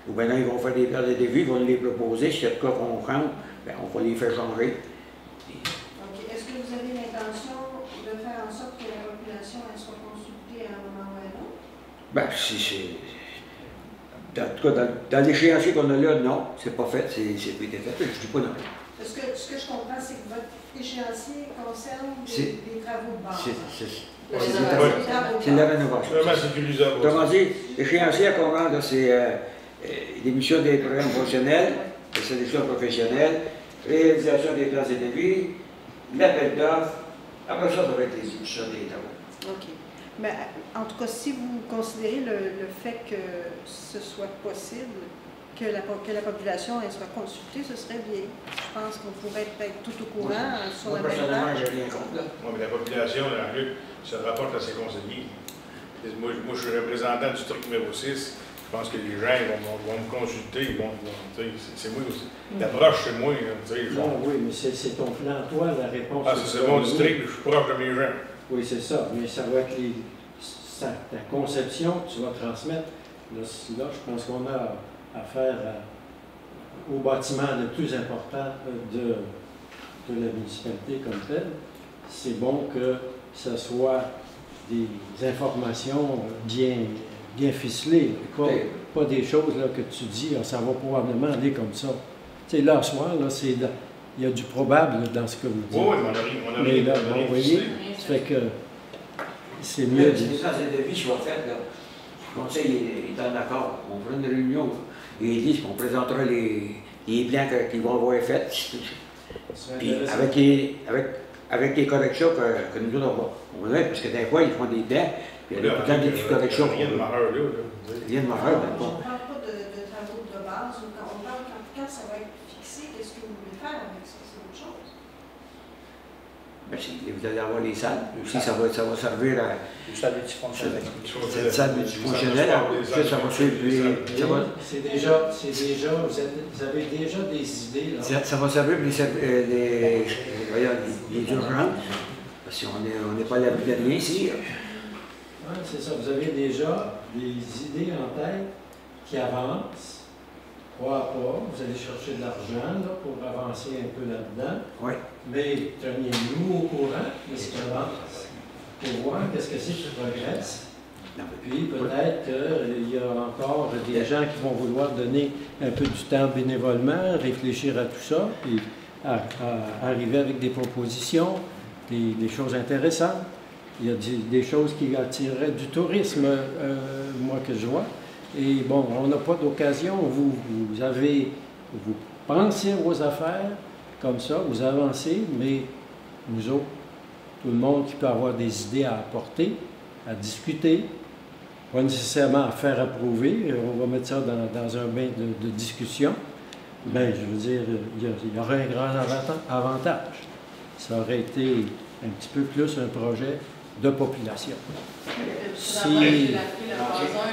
Ou bien là, ils vont faire des plans et devis, ils vont les proposer. Si c'est le cas qu'on prend, bien, on va les faire changer. OK. Est-ce que vous avez l'intention de faire en sorte que la population elle soit consultée à un moment ou à un autre? Ben, si c'est. En tout cas, dans l'échéancier qu'on a là, non, c'est pas fait, c'est pas été fait. Je dis pas non. Ce que je comprends, c'est que votre échéancier concerne des travaux de base. C'est la rénovation. Vraiment sécurisable. Autrement dit, l'échéancier qu'on rend, c'est l'émission des programmes professionnels, la sélection professionnelle, réalisation des plans et devis, l'appel d'offres. Après ça, ça va être les émissions des travaux. OK. Mais en tout cas, si vous considérez le fait que ce soit possible, que la population elle soit consultée, ce serait bien. Je pense qu'on pourrait être tout au courant sur Moi, la même personnellement, page. j'ai rien contre, là. Oui, mais la population, là, Luc, se rapporte à ses conseillers. Moi, je suis représentant du truc numéro 6. Je pense que les gens vont me consulter. C'est moi aussi. L'approche, c'est moi. Non, oui, mais c'est ton plan, toi, la réponse. Ah, c'est mon district, je suis proche de mes gens. Oui, c'est ça, mais ça va être ta conception que tu vas transmettre. Là, je pense qu'on a affaire au bâtiment le plus important de la municipalité comme tel. C'est bon que ce soit des informations bien ficelées, pas des choses là, que tu dis, ça va probablement aller comme ça. Tu sais, là, ce soir, là, il y a du probable dans ce que vous dites. Oui, on a Mais là, bon, vous voyez, ça fait que c'est mieux de... Les plans et devis soient faits, là. Le conseil est en accord. On fera une réunion et ils disent qu'on présentera les plans qu'ils vont avoir faits. Puis avec les corrections que nous autres on a, parce que des fois, ils font des plans, puis il y a tout le temps des petites corrections. Rien de majeur, là. Rien de majeur, mais On bon. ne parle pas de travaux de base, on parle quand ça va être fixé, qu'est-ce que vous voulez faire avec ça, c'est autre chose. Ben, vous allez avoir les salles. Aussi, ça va servir à. Les salles multifonctionnelles. Cette salle multifonctionnelle, ensuite, ça va suivre C'est déjà, vous avez déjà des idées, là. Ça va servir pour les urgences. Parce qu'on n'est pas à l'abri de rien ici. Oui, c'est ça. Vous avez déjà des idées en tête qui avancent, pas à pas. Vous allez chercher de l'argent là, pour avancer un peu là-dedans. Oui. Mais tenez-nous au courant de ce qui avance pour voir qu'est-ce que c'est qui progresse. Puis peut-être qu'il y a encore des gens qui vont vouloir donner un peu du temps bénévolement, réfléchir à tout ça, puis à arriver avec des propositions, des choses intéressantes. Il y a des choses qui attireraient du tourisme, moi que je vois. Et bon, on n'a pas d'occasion. Vous pensez à vos affaires comme ça, vous avancez, mais nous autres, tout le monde qui peut avoir des idées à apporter, à discuter, pas nécessairement à faire approuver, on va mettre ça dans un bain de discussion, bien, je veux dire, il y aurait un grand avantage. Ça aurait été un petit peu plus un projet de population. La phase 1,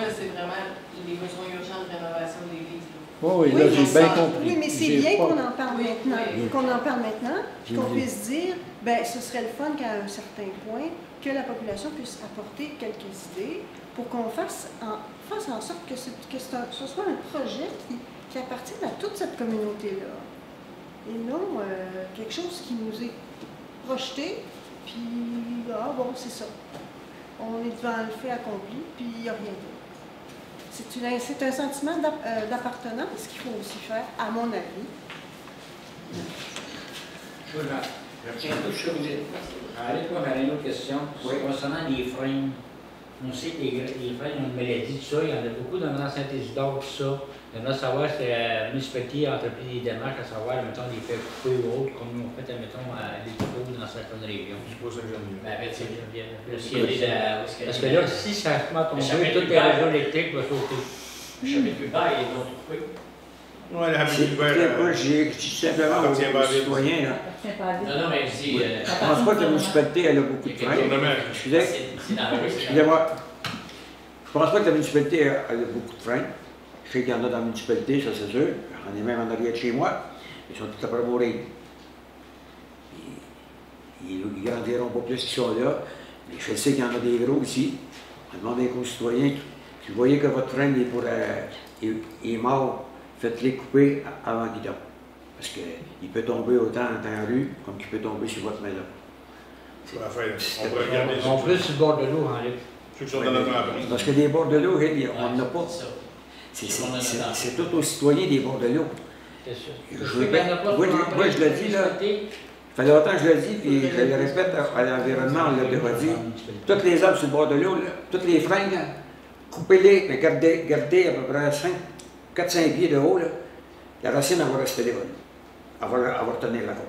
c'est vraiment les besoins urgents de rénovation de l'église. Oh, oui, là, j'ai c'est bien ça. compris. Oui, mais c'est J'ai bien pas- qu'on en parle maintenant. Oui. Qu'on en parle maintenant, puis qu'on Oui. puisse dire, ben, ce serait le fun qu'à un certain point, que la population puisse apporter quelques idées pour qu'on fasse en sorte que ce soit un projet qui appartienne à toute cette communauté-là. Et non quelque chose qui nous est projeté, puis, ah bon, c'est ça. On est devant le fait accompli, puis il n'y a rien d'autre. C'est un sentiment d'appartenance qu'il faut aussi faire, à mon avis. Je retiens tout ce que vous dites. Allez, toi, j'avais une autre question. Oui. Concernant les freins, on sait que les freins ont une maladie, tout ça. Il y en a beaucoup dans Saint-Isidore, tout ça. J'aimerais savoir si la municipalité a entrepris des démarches à savoir, mettons, les faits coupés ou autres, comme ils ont fait, mettons, à des coupes dans certaines régions. Je suppose que j'en ai. Ben, avec le ciel de Parce que là, si ça se met à tomber, toutes les régions électriques vont sauter. le chapitre Hubert, ils l'ont trouvé. Ouais, la C'est moi, j'ai dit simplement aux citoyens, là. Non, mais je dis. Je ne pense pas que la municipalité elle a beaucoup de freins. Excusez, C'est dans la rue, c'est excusez-moi. Je ne pense pas que la municipalité elle a beaucoup de freins. Je sais qu'il y en a dans la municipalité, ça c'est sûr. J'en ai même en arrière de chez moi. Ils sont tout à près mourir. Ils ne grandiront pas plus qu'ils sont là. Mais je sais qu'il y en a des gros ici. On demande à nos citoyens, si vous voyez que votre frein est mort, faites-les couper avant qu'il tombe. Parce qu'il peut tomber autant dans la rue comme qu'il peut tomber sur votre maison. On pourrait regarder En plus, sur le bord de l'eau, en ceux qui sont dans notre entreprise. Parce que des bords de l'eau, on n'en a pas. C'est tout aux citoyens des bords de l'eau. C'est sûr. Moi, je le dis, là. Ça fait longtemps que je le dis, puis je le répète à l'environnement, on l'a déjà dit. Toutes les arbres sur le bord de l'eau, toutes les freins, là, coupez-les, mais gardez à peu près 4-5 pieds de haut, là. La racine, elle va rester là. Elle va retenir la côte.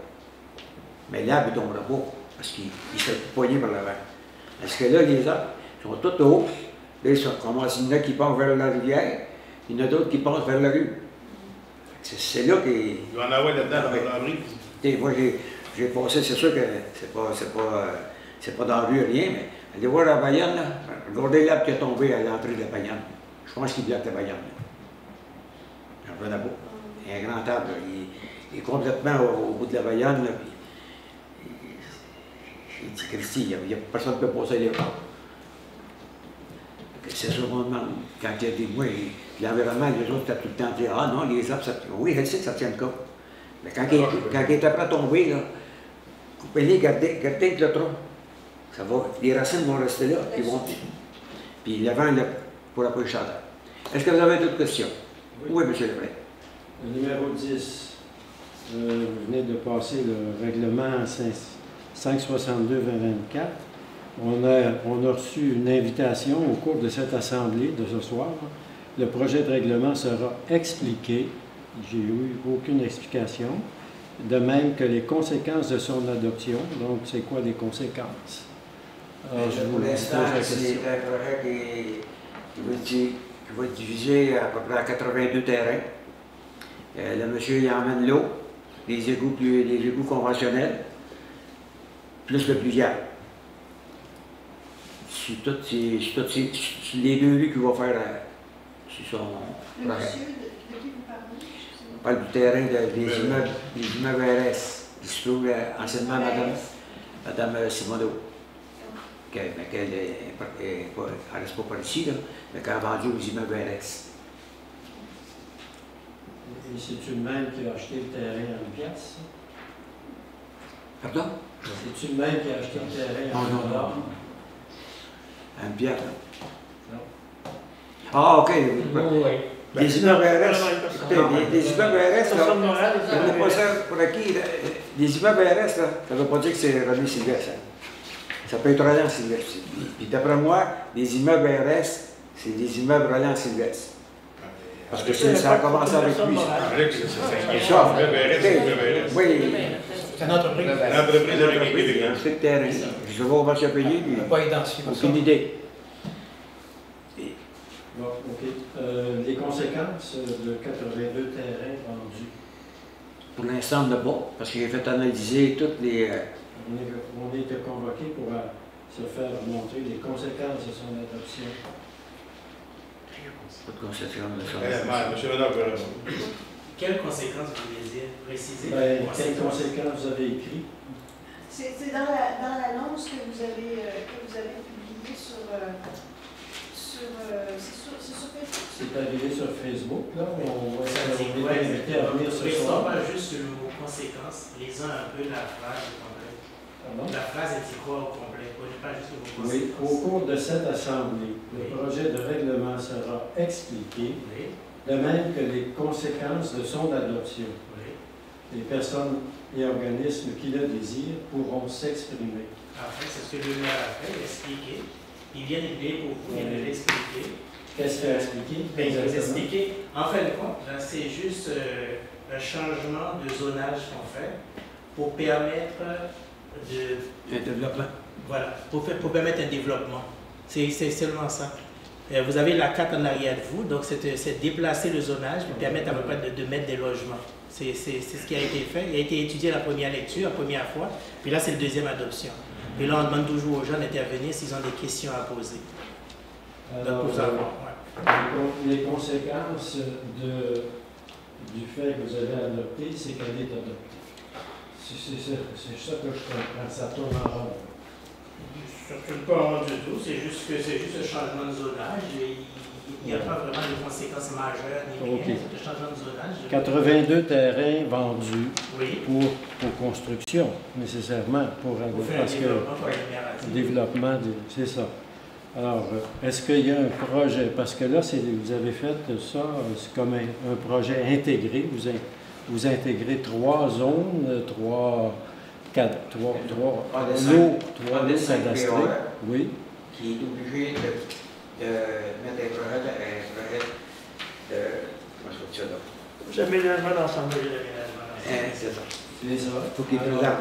Mais l'arbre, il ne tombera pas, parce qu'il sera poigné par l'avant. Parce que là, les arbres sont tous hauts. Là, il y en a qui passent vers la rivière, il y en a d'autres qui passent vers la rue. C'est là qu'il... Il va en avoir là-dedans, dans l'abri. Moi, j'ai passé, c'est sûr que c'est pas dans la rue, rien, mais allez voir la Bayonne, là, regardez l'arbre qui est tombé à l'entrée de la Bayonne. Je pense qu'il bloque la Bayonne. J'en revenais pas. Il y a un grand arbre, là, il est complètement au bout de la Bayonne, là, puis j'ai dit, Christy, personne ne peut passer là. C'est ça qu'on demande. Quand il y a des mois, l'environnement, les autres, t'as tout le temps dit, ah non, les arbres, ça tient. Oui, je sais que ça tient le cas. Mais quand il est après à tomber, là, coupez-les, gardez le tronc. Ça va, les racines vont rester là, ils vont. Puis le vent, il pourra pas échapper. Est-ce que vous avez d'autres questions? Oui, monsieur le président. Le numéro 10, vous venez de passer le règlement 562-2024. On a reçu une invitation au cours de cette assemblée de ce soir. Le projet de règlement sera expliqué. J'ai eu aucune explication. De même que les conséquences de son adoption. Donc, c'est quoi les conséquences? Alors, je vous Pour l'instant, pose la c'est question. un projet qui va être divisé à peu près à 82 terrains. Le monsieur, il emmène l'eau, les égouts conventionnels, plus le pluvial. C'est les deux rues qu'il va faire sur son projet. Monsieur, de qui vous parlez? On parle du terrain des immeubles RS, qui se trouve anciennement Madame Simoneau. Mais qu'elle ne reste pas par ici, là, mais qu'elle a vendu aux immeubles RS. Et c'est-tu le même qui a acheté le terrain en pièces? Pardon? C'est-tu le même qui a acheté le terrain en Non. dollars? Un pierre, là. Non. Ah, OK. Oui. Les immeubles RS, écoutez, les immeubles RS, là, on n'est pas ça pour acquis. Les immeubles RS, là, ça ne veut pas dire que c'est René Sylvestre. Ça peut être Roland Sylvestre. Puis d'après moi, les immeubles RS, c'est des immeubles Roland Sylvestre. Parce que ça a commencé avec lui. C'est Ça, oui, C'est une entreprise. L'entreprise avec les Québécois. c'est le terrain. Je vais au marché payer, puis Pas identifié pour ça. aucune idée. Bon, OK. Les conséquences de 82 terrains vendus. Pour l'instant, on n'a pas, parce que j'ai fait analyser toutes les... On est convoqué pour se faire montrer les conséquences de son adoption. conséquences. Pas de conséquences de ça. Monsieur le maire, vous répondre. Quelles conséquences vous voulez préciser? Quelles conséquences vous avez écrit? C'est dans l'annonce que vous avez publiée sur Facebook. C'est arrivé sur Facebook, là. On va Ouais, inviter à venir ce soir. pas juste le mot conséquences, lisons un peu la phrase au complet. Pardon? La phrase est quoi au complet? Pas juste le mot Oui, conséquences. au cours de cette assemblée, le Oui. projet de règlement sera expliqué, Oui, de même que les conséquences de son adoption. oui. Les personnes et organismes qui le désirent pourront s'exprimer. En fait, c'est ce que le maire a fait, expliquer. Il vient d'aider pour vous, il vient de l'expliquer. Qu'est-ce qu'il a expliqué? Ben, il va vous Exactement. expliquer. En fin de compte, là, c'est juste un changement de zonage qu'on fait pour permettre de. Un développement. Voilà, pour permettre un développement. C'est seulement ça. Vous avez la carte en arrière de vous, donc c'est déplacer le zonage pour permettre à peu près de mettre des logements. C'est ce qui a été fait. Il a été étudié à la première lecture, la première fois, puis là c'est le deuxième adoption. Puis là on demande toujours aux gens d'intervenir s'ils ont des questions à poser. Alors, Donc pour savoir. Ouais. les conséquences du fait que vous avez adopté, c'est qu'elle est adoptée. C'est ça que je comprends. Ça tourne en rond. Ça ne tourne pas en rond du tout, c'est juste un changement de zonage. Il n'y a pas vraiment de conséquences majeures ni rien, Ok. c'est un changement de zonage. 82 terrains vendus Oui. pour construction, nécessairement, Pour faire un parce que développement pour l'amélioration. le développement, c'est ça. Alors, est-ce qu'il y a un projet? Parce que là, vous avez fait ça, c'est comme un projet intégré. Vous intégrez 3 zones, 3 lots cadastrés. Oui. Qui est obligé de mettre un projet de. Comment je fais ça là? L'aménagement d'ensemble. L'aménagement d'ensemble. C'est ça. C'est ça. Faut qu'il Alors, présente.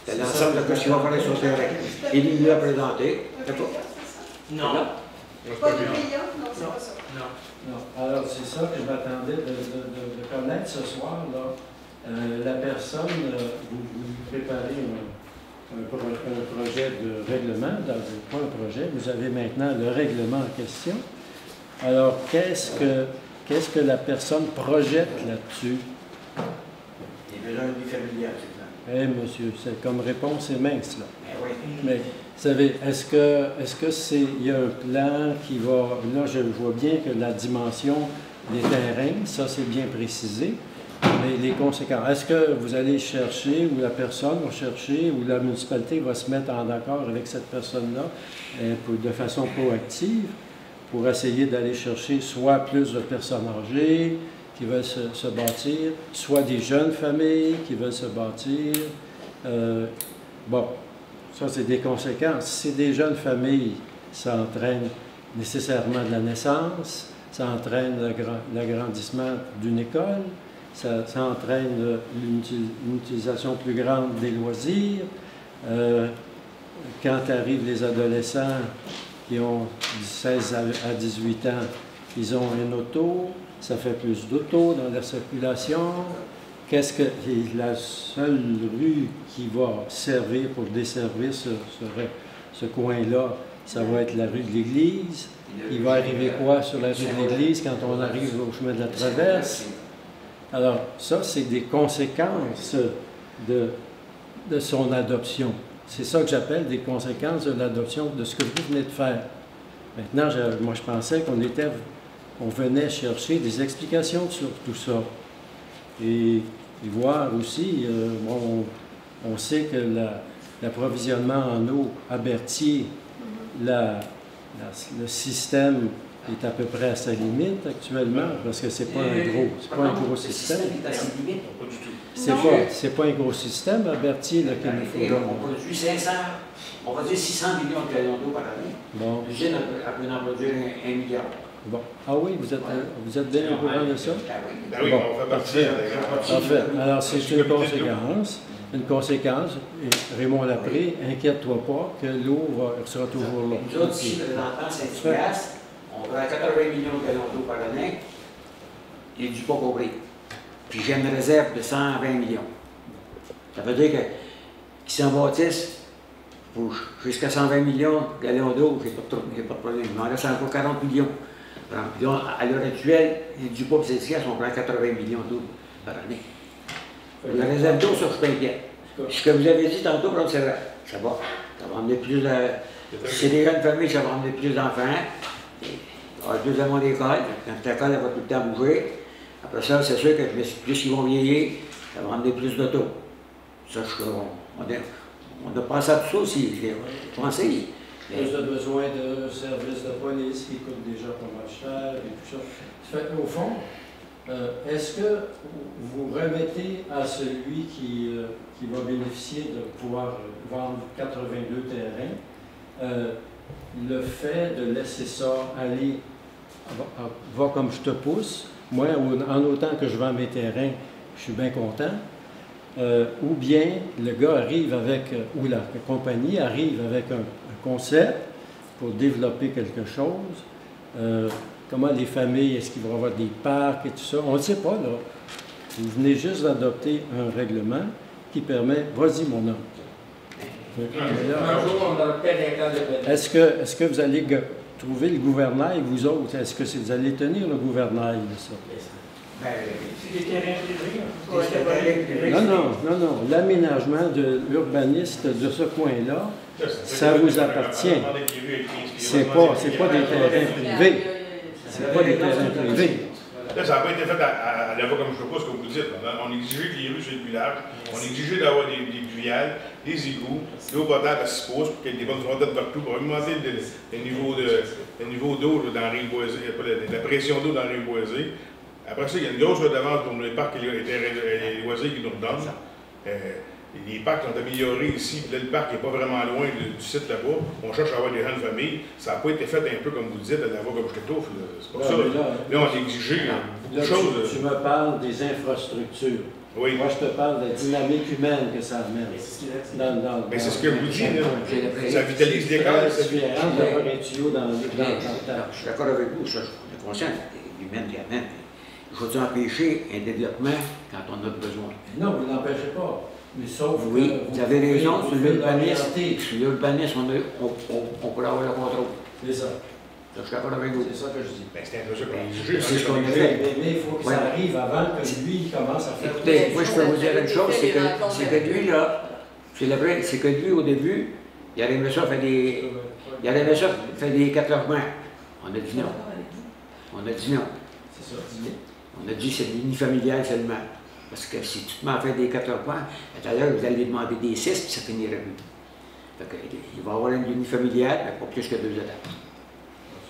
C'est l'ensemble de ce qu'il va faire sur le terrain. Et il l'a présenté. C'est pas. Non. Pas de payant, non, c'est pas ça. Non. non. Alors, c'est ça que je m'attendais de connaître ce soir. Là. La personne, vous préparez un projet de règlement, pas un projet, vous avez maintenant le règlement en question. Alors, qu'est-ce que la personne projette là-dessus? Il est besoin de vie familiale, c'est ça. Eh, monsieur, c'est comme réponse, c'est mince, là. Oui. Mais, vous savez, est-ce que il y a un plan qui va... Là, je vois bien que la dimension des terrains, ça, c'est bien précisé. Mais les conséquences, est-ce que vous allez chercher, ou la personne va chercher, ou la municipalité va se mettre en accord avec cette personne-là de façon proactive pour essayer d'aller chercher soit plus de personnes âgées qui veulent se bâtir, soit des jeunes familles qui veulent se bâtir. Bon, ça, c'est des conséquences. Si c'est des jeunes familles, ça entraîne nécessairement de la naissance, ça entraîne l'agrandissement d'une école, ça entraîne une utilisation plus grande des loisirs. Quand arrivent les adolescents qui ont 16 à 18 ans, ils ont une auto, ça fait plus d'auto dans la circulation. Qu'est-ce que la seule rue qui va servir pour desservir ce coin-là, ça va être la rue de l'Église. Il va arriver quoi sur la rue de l'Église quand on arrive au chemin de la Traverse? Alors, ça, c'est des conséquences de son adoption. C'est ça que j'appelle des conséquences de l'adoption, de ce que vous venez de faire. Maintenant, moi, je pensais qu'on venait chercher des explications sur tout ça. Et voir aussi, on sait que l'approvisionnement en eau à Berthier, le système est à peu près à sa limite actuellement, parce que c'est pas un gros système. C'est pas un gros système à Berthier là, qu'il nous faut. On produit 600 millions de gallons d'eau par année. Bon. L'usine peut en produire 1 milliard. Bon. Ah oui, vous êtes bien au courant de ça? Ben oui, Bon, on fait partie. Parfait. Alors, c'est une conséquence. Une conséquence. Et Raymond Lapré, inquiète-toi pas que l'eau sera toujours là. Nous autres, ici, présentement, Saint-Ignace, on prend 80 millions de gallons d'eau par année. Il est du pas compris. Puis j'ai une réserve de 120 millions. Ça veut dire qu'ils s'en bâtissent pour jusqu'à 120 millions de gallons d'eau, j'ai pas de problème. Il m'en reste encore 40 millions. Puis là, à l'heure actuelle, du pauvre syndicat, on prend 80 millions d'eau par année. La réserve d'eau, ça, je suis pas inquiet. Ce que vous avez dit tantôt, c'est vrai. Ça va. Ça va emmener plus de. Si c'est des jeunes familles, ça va emmener plus d'enfants. Il y a 2 ans d'école. Quand l'école, elle va tout le temps bouger. Après ça, c'est sûr que plus ils vont vieillir, ça va emmener plus d'auto. Ça, on a pensé à tout ça aussi. Pensé. Plus de besoin de services de police qui coûtent déjà pas mal cher et tout ça. Au fond, est-ce que vous remettez à celui qui va bénéficier de pouvoir vendre 82 terrains le fait de laisser ça aller, va comme je te pousse, moi, en autant que je vends mes terrains, je suis bien content, ou bien le gars arrive avec, ou la compagnie arrive avec un concept pour développer quelque chose. Comment les familles, est-ce qu'ils vont avoir des parcs et tout ça? On ne sait pas, là. Vous venez juste d'adopter un règlement qui permet, vas-y mon homme. Est-ce que vous allez trouver le gouvernail, vous autres? Est-ce que vous allez tenir le gouvernail de ça? C'est des terrains privés. Non. L'aménagement de l'urbaniste de ce coin-là, ça vous appartient. C'est pas des terrains privés. C'est pas des terrains privés. Là, ça n'a pas été fait à la voie comme je propose, comme vous dites. On exigeait que les rues soient le village, on exigeait d'avoir des pluviales, des égouts, l'eau potable à 6 pouces pour qu'il y ait des bonnes fontaines partout, pour augmenter le niveau d'eau dans la rive boisée, la pression d'eau dans la rive boisée. Après ça, il y a une grosse redevance pour les parcs et les loisirs qui nous redonnent. Les parcs sont améliorés ici, puis là, le parc n'est pas vraiment loin du site là-bas. On cherche à avoir des grandes familles. Ça n'a pas été fait un peu comme vous dites, à la voie comme je t'étouffe. C'est pas ça. Là, on a exigé beaucoup de choses. Tu me parles des infrastructures. Oui. Moi, je te parle de la dynamique humaine que ça amène. Mais c'est ce que vous dites, là. Ça vitalise l'école. C'est différent d'avoir un tuyau dans le temps. Je suis d'accord avec vous, ça, on est conscient de l'humaine qui amène. Il faut empêcher un développement quand on a besoin. Non, vous ne l'empêchez pas. Mais sauf oui, vous avez raison, sur l'urbanisme, on pourrait avoir le contrôle. C'est ça. Je suis d'accord avec vous. C'est ça que je dis. C'est un peu ça qu'on a jugé. C'est ce qu'on a fait. Mais il faut que ça arrive avant que lui commence à faire. Écoutez, moi je peux vous dire une chose, c'est que lui, là, c'est que lui, au début, il aurait aimé ça faire des 4 heures moins. On a dit non. C'est ça. On a dit c'est unifamilial seulement. Parce que si tu te mets à faire des 4 heures points, tout à l'heure, vous allez demander des 6, puis ça finirait plus. Fait que, il va y avoir une unifamiliale, mais pas plus que 2 étapes.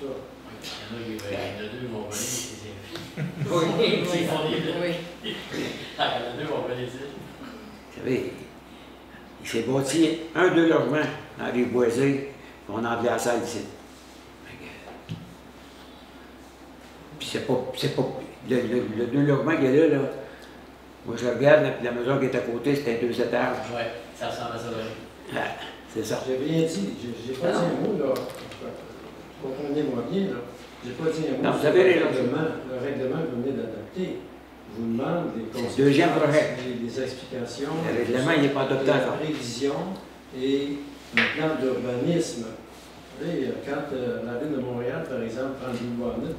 Il y en a 2 vont venir, c'est ils font les 2. Il y en a 2 vont venir. Vous savez, il s'est bâti 1-2 logements dans les boisés, puis on a appelé la salle ici. Puis c'est pas le 2 logements qu'il y a là. Moi, je regarde, puis la maison qui est à côté, c'était 2 étages. Oui, ça ressemble à ça. C'est ça. J'ai rien dit. J'ai pas dit un mot, là. Comprenez-moi bien, là. J'ai pas dit un mot. Non, vous avez raison. Le règlement que vous venez d'adopter vous demande des conséquences, deuxième projet. des explications. Le règlement, il n'est pas adopté encore. La prévision et le plan d'urbanisme. Vous savez, quand la ville de Montréal, par exemple, prend le Louvain,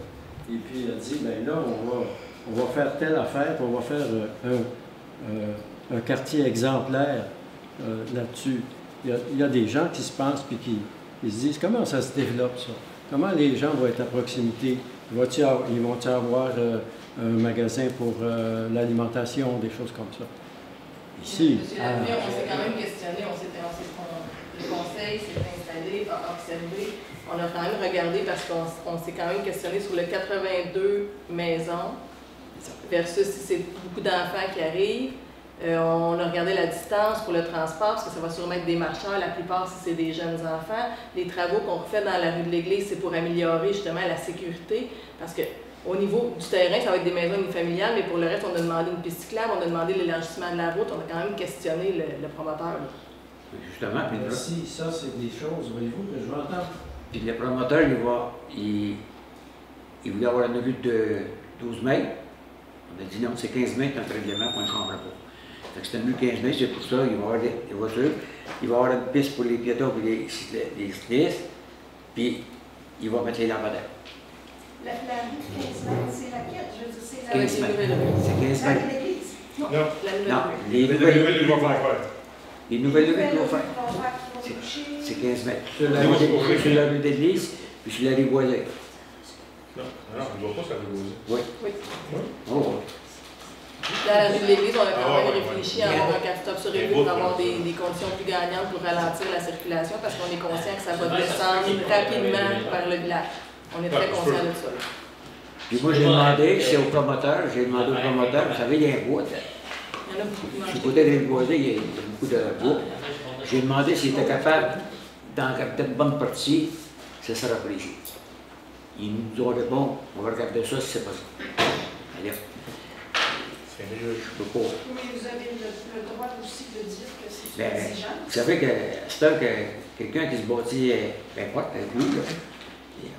et puis elle dit, bien là, on va faire telle affaire, on va faire un quartier exemplaire là-dessus. Il y a des gens qui se pensent puis qui se disent comment ça se développe ça? Comment les gens vont être à proximité? Ils vont-ils avoir un magasin pour l'alimentation, des choses comme ça? Ici. Monsieur Labbé, on s'est quand même questionné, le conseil s'est installé, observé. On a quand même regardé parce qu'on s'est quand même questionné sur le 82 maisons versus si c'est beaucoup d'enfants qui arrivent. On a regardé la distance pour le transport, parce que ça va sûrement être des marcheurs, la plupart si c'est des jeunes enfants. Les travaux qu'on fait dans la rue de l'Église, c'est pour améliorer justement la sécurité, parce que au niveau du terrain, ça va être des maisons unifamiliales, mais pour le reste, on a demandé une piste cyclable, on a demandé l'élargissement de la route, on a quand même questionné le promoteur. Justement, puis si, ça c'est des choses, voyez-vous, que je veux entendre. Puis le promoteur, il voulait avoir un avis de 12 mètres. On a dit non, c'est 15 mètres notre règlement pour une chambre à pas. Fait que c'était mieux 15 mètres, c'est pour ça, il va y avoir des voitures, il va y avoir une piste pour les piétons et les cyclistes, puis il va mettre les lampadaires. La rue de 15 mètres, c'est laquelle? Je veux dire, c'est la 15 mètres. C'est 15 Avec mètres. l'église? Non. La nouvelle Non, rue. les Les nouvelles nouvelles rues rues qu'on qu'on va va faire. faire. Les nouvelles rues qu'on va faire. Qui vont toucher. C'est 15 mètres. Sur la rue, sur la rue d'église, puis sur la rue Boisée. Non, non, on ne doit pas se faire déposer. Oui. Oui. Oh, Dans la rue de l'église, on a quand Ah, même ouais, réfléchi ouais. à avoir un carte-stop sur Des rue bouts, pour avoir ouais. des conditions plus gagnantes pour ralentir la circulation parce qu'on est conscient que ça va Ouais, ça se descendre peut qu'il y ait pas de rapidement problème. vers le village. On est Ouais, très ça se conscient peut. de ça. là. puis moi, j'ai demandé, c'est au promoteur, j'ai demandé au promoteur, vous savez, il y a un bois. Il y en a beaucoup qui Du mangent. côté des Boisés, il y a beaucoup de bois. J'ai demandé s'il était capable, d'en garder une bonne partie, ça sera apprécié. Ils nous ont répondu, on va regarder ça si c'est possible. Allez, C'est mieux. je peux pas. Mais vous avez le droit aussi de dire que c'est Ben, exigeant. vous savez que c'est un que quelqu'un qui se bâtit, peu importe, un bout, là,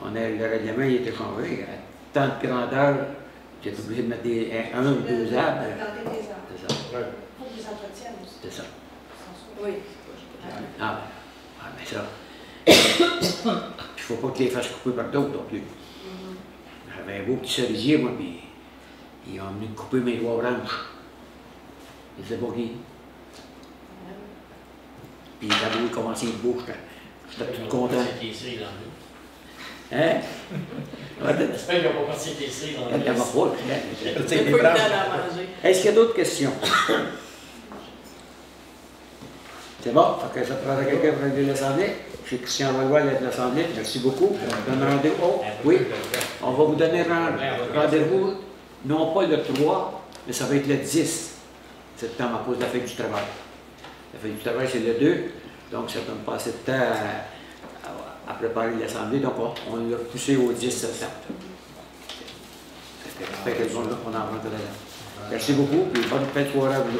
on a, le règlement il est changé. À tant de grandeur, j'ai été obligé de mettre un ou deux arbres. Planter des arbres. C'est ça. Ouais. Faut qu'ils entretiennent aussi. C'est ça. Oui. Ah, mais ça. Il ne faut pas qu'ils les fassent couper par d'autres non plus. J'avais un beau petit cerisier, moi, puis ils ont venu couper mes trois branches. Je ne sais pas qui. Puis quand ils ont commencé une bouche, j'étais tout content. Hein? J'espère qu'ils n'ont pas passé des cerises dans Elle la n'avait pièce. pas. Il n'y a pas eu le temps d'en manger. Est-ce qu'il y a d'autres questions? C'est bon? Fait que ça prendra quelqu'un pour régler l'Assemblée. Je suis Christian Valois, l'aide de l'Assemblée. Merci beaucoup. On donne rendez-vous. Oh, oui, on va vous donner rendez-vous, non pas le 3, mais ça va être le 10 septembre à cause de la fête du travail. La fête du travail, c'est le 2, donc ça donne pas assez de temps à préparer l'Assemblée, donc on l'a repoussé au 10 septembre. J'espère que le monde on en rentre là. Merci beaucoup, puis bonne fin de soirée à vous.